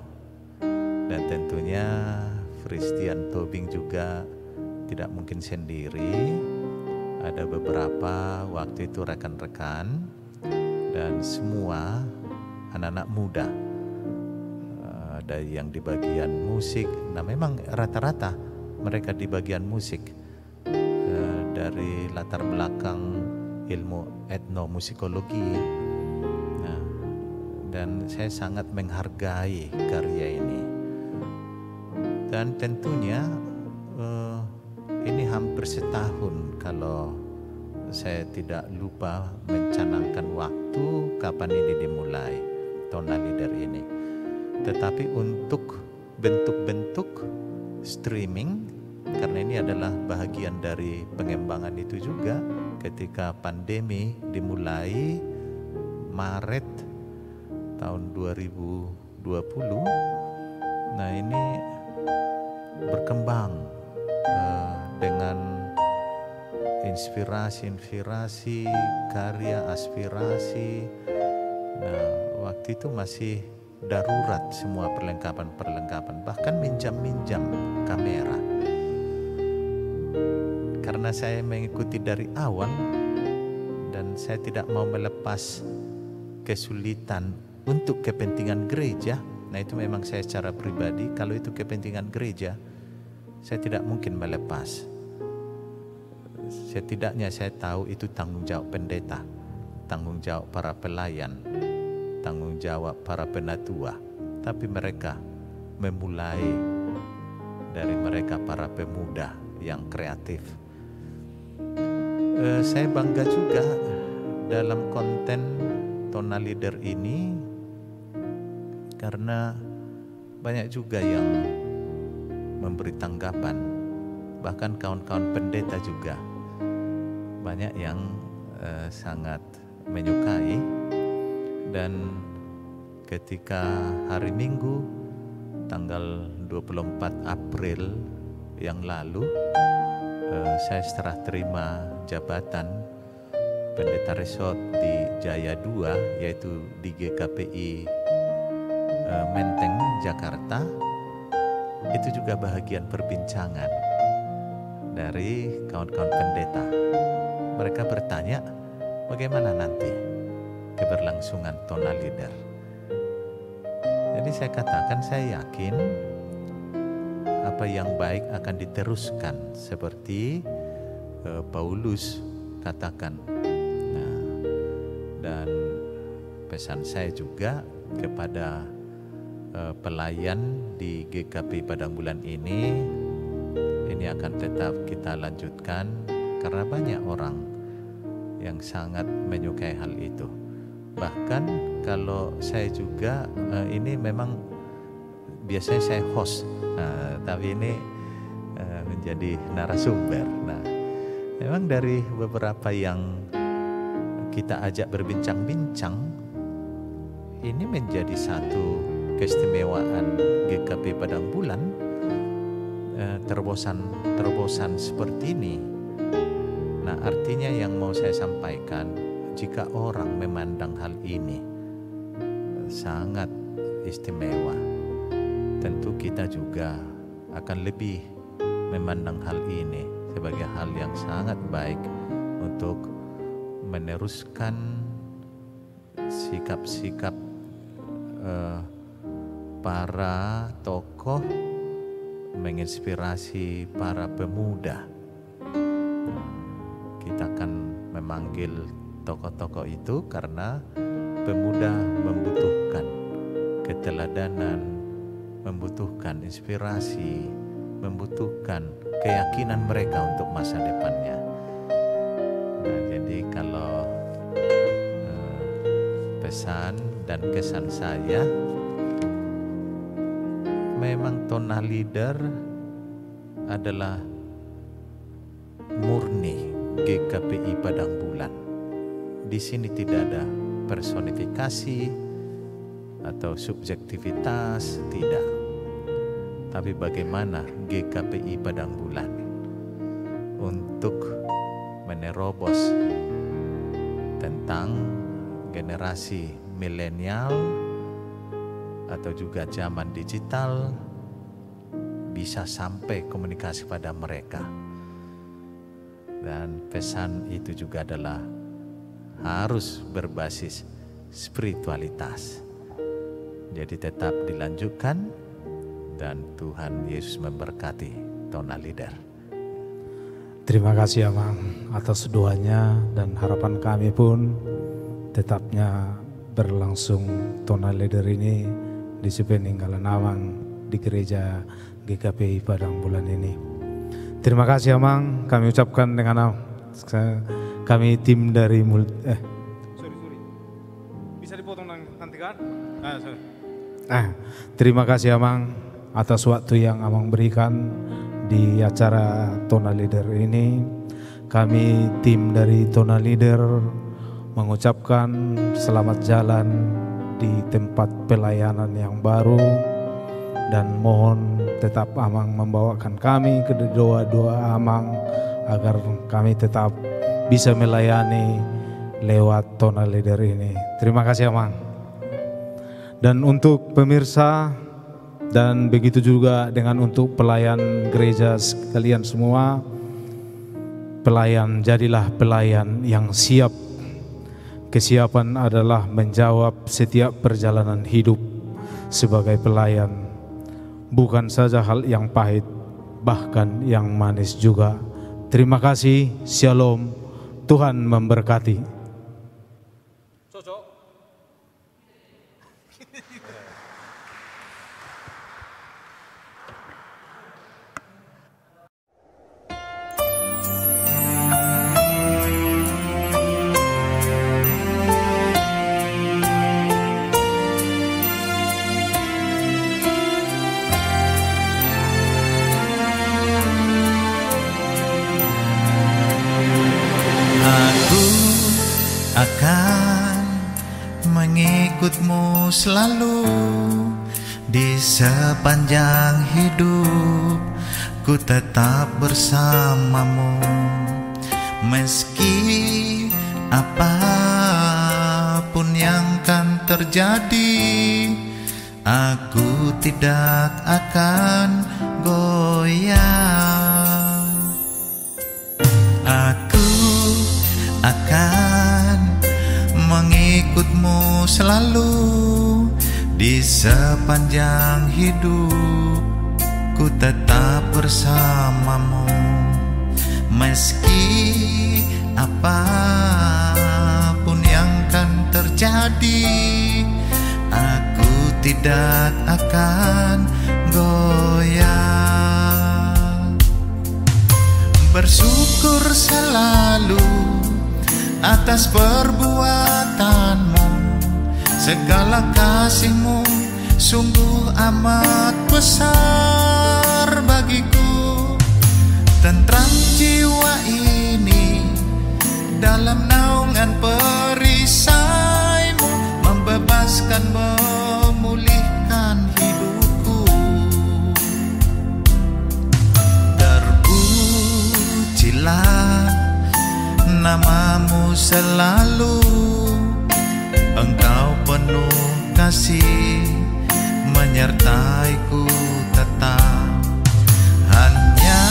Dan tentunya Christian Tobing juga tidak mungkin sendiri. Ada beberapa waktu itu rekan-rekan dan semua anak-anak muda. Ada yang di bagian musik. Nah, memang rata-rata mereka di bagian musik, dari latar belakang ilmu etnomusikologi. Nah, dan saya sangat menghargai karya ini. Dan tentunya ini hampir setahun kalau saya tidak lupa mencanangkan waktu kapan ini dimulai tonal leader ini. Tetapi untuk bentuk-bentuk streaming, karena ini adalah bagian dari pengembangan itu juga, ketika pandemi dimulai Maret tahun 2020, nah ini berkembang dengan inspirasi, karya, aspirasi. Nah, waktu itu masih darurat semua perlengkapan, bahkan minjam kamera. Karena saya mengikuti dari awal dan saya tidak mau melepas kesulitan untuk kepentingan gereja. Nah, itu memang saya secara pribadi, kalau itu kepentingan gereja, saya tidak mungkin melepas. Setidaknya saya tahu itu tanggung jawab pendeta, tanggung jawab para pelayan, tanggung jawab para penatua. Tapi mereka memulai dari mereka para pemuda yang kreatif. Saya bangga juga dalam konten tonal leader ini, karena banyak juga yang memberi tanggapan, bahkan kawan-kawan pendeta juga banyak yang sangat menyukai. Dan ketika hari Minggu tanggal 24 April yang lalu saya setelah terima jabatan pendeta resort di Jaya 2, yaitu di GKPI Menteng, Jakarta, itu juga bahagian perbincangan dari kawan-kawan pendeta. Mereka bertanya, bagaimana nanti keberlangsungan tonal leader. Jadi saya katakan, saya yakin apa yang baik akan diteruskan seperti Paulus katakan. Nah, dan pesan saya juga kepada pelayan di GKP Padang Bulan ini akan tetap kita lanjutkan karena banyak orang yang sangat menyukai hal itu. Bahkan kalau saya juga ini memang biasanya saya host, tapi ini menjadi narasumber. Nah, memang dari beberapa yang kita ajak berbincang-bincang, ini menjadi satu keistimewaan GKP Padang Bulan, terobosan seperti ini. Nah, artinya yang mau saya sampaikan, jika orang memandang hal ini sangat istimewa, tentu kita juga akan lebih memandang hal ini sebagai hal yang sangat baik untuk meneruskan sikap-sikap para tokoh, menginspirasi para pemuda. Kita akan memanggil tokoh-tokoh itu karena pemuda membutuhkan keteladanan, membutuhkan inspirasi, membutuhkan keyakinan mereka untuk masa depannya. Nah, jadi kalau pesan dan kesan saya, memang tonal leader adalah murni GKPI Padang Bulan. Di sini tidak ada personifikasi atau subjektivitas, tidak. Tapi bagaimana GKPI Padang Bulan untuk menerobos tentang generasi milenial atau juga zaman digital, bisa sampai komunikasi pada mereka. Dan pesan itu juga adalah harus berbasis spiritualitas. Jadi tetap dilanjutkan dan Tuhan Yesus memberkati tonal leader. Terima kasih Amang atas doanya, dan harapan kami pun tetapnya berlangsung tonal leader ini di sepeninggalan Amang di gereja GKPI Padang Bulan ini. Terima kasih Amang, kami ucapkan dengan kami tim dari bisa dipotong nanti kan? Terima kasih Amang atas waktu yang Amang berikan di acara tonal leader ini. Kami tim dari tonal leader mengucapkan selamat jalan di tempat pelayanan yang baru, dan mohon tetap Amang membawakan kami ke doa-doa Amang agar kami tetap bisa melayani lewat tonal leader ini. Terima kasih Amang. Dan untuk pemirsa dan begitu juga dengan untuk pelayan gereja sekalian semua, jadilah pelayan yang siap. Kesiapan adalah menjawab setiap perjalanan hidup sebagai pelayan. Bukan saja hal yang pahit, bahkan yang manis juga. Terima kasih, shalom, Tuhan memberkati. Mengikutmu selalu di sepanjang hidup, ku tetap bersamamu. Meski apapun yang kan terjadi, aku tidak akan goyah. Aku akan mengikutmu selalu di sepanjang hidup. Ku tetap bersamamu. Meski apapun yang kan terjadi, aku tidak akan goyah. Bersyukur selalu atas perbuatanmu, segala kasihmu sungguh amat besar bagiku. Tentram jiwa ini dalam naungan perisai-Mu, membebaskan, memulihkan hidupku. Terpujilah nama-Mu selalu, Engkau penuh kasih menyertaiku tetap. Hanya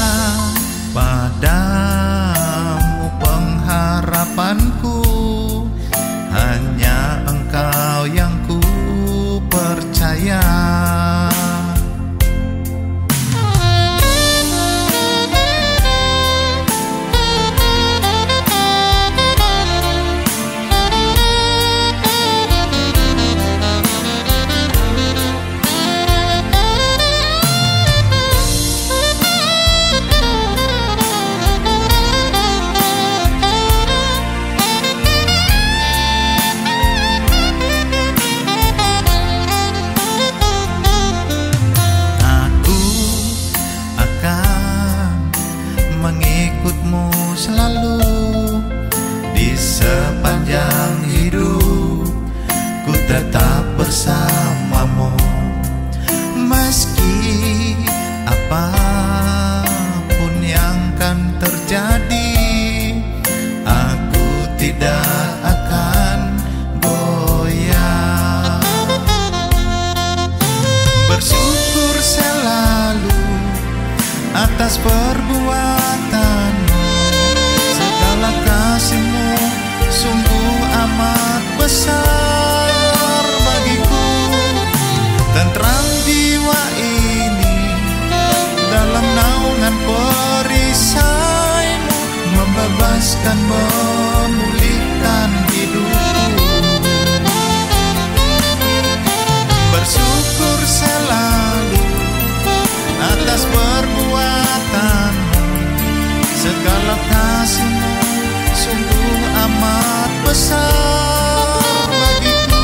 padamu pengharapanku, hanya Engkau yang ku percaya. Selalu di sepanjang hidup, ku tetap bersamamu. Meski apapun yang kan terjadi, aku tidak akan goyah. Bersyukur selalu atas perbuatanmu, kasih-Mu sungguh amat besar bagiku. Tentram jiwa ini dalam naungan perisai-Mu, membebaskan, memulihkan hidupku. Bersyukur selalu atas perbuatan-Mu, segala kasih-Mu sungguh amat besar bagiku.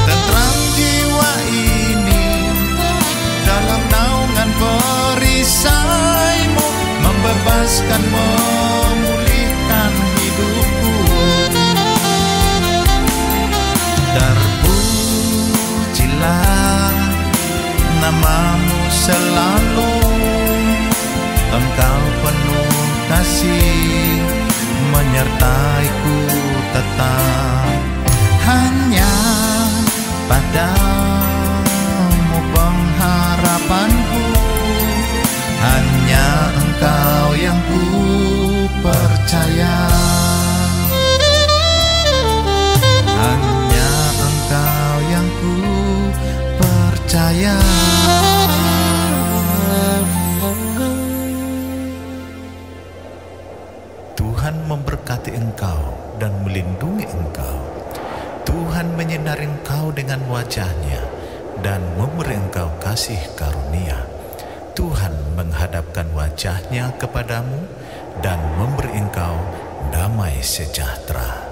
Tentram jiwa ini dalam naungan perisai-Mu, membebaskan, memulihkan hidupku. Terpujilah nama-Mu selalu, Engkau penuh kasih menyertaiku tetap. Hanya padamu pengharapanku, hanya Engkau yang ku percaya. Hanya Engkau yang ku percaya. Tuhan memberkati engkau dan melindungi engkau. Tuhan menyinari engkau dengan wajah-Nya dan memberi engkau kasih karunia. Tuhan menghadapkan wajah-Nya kepadamu dan memberi engkau damai sejahtera.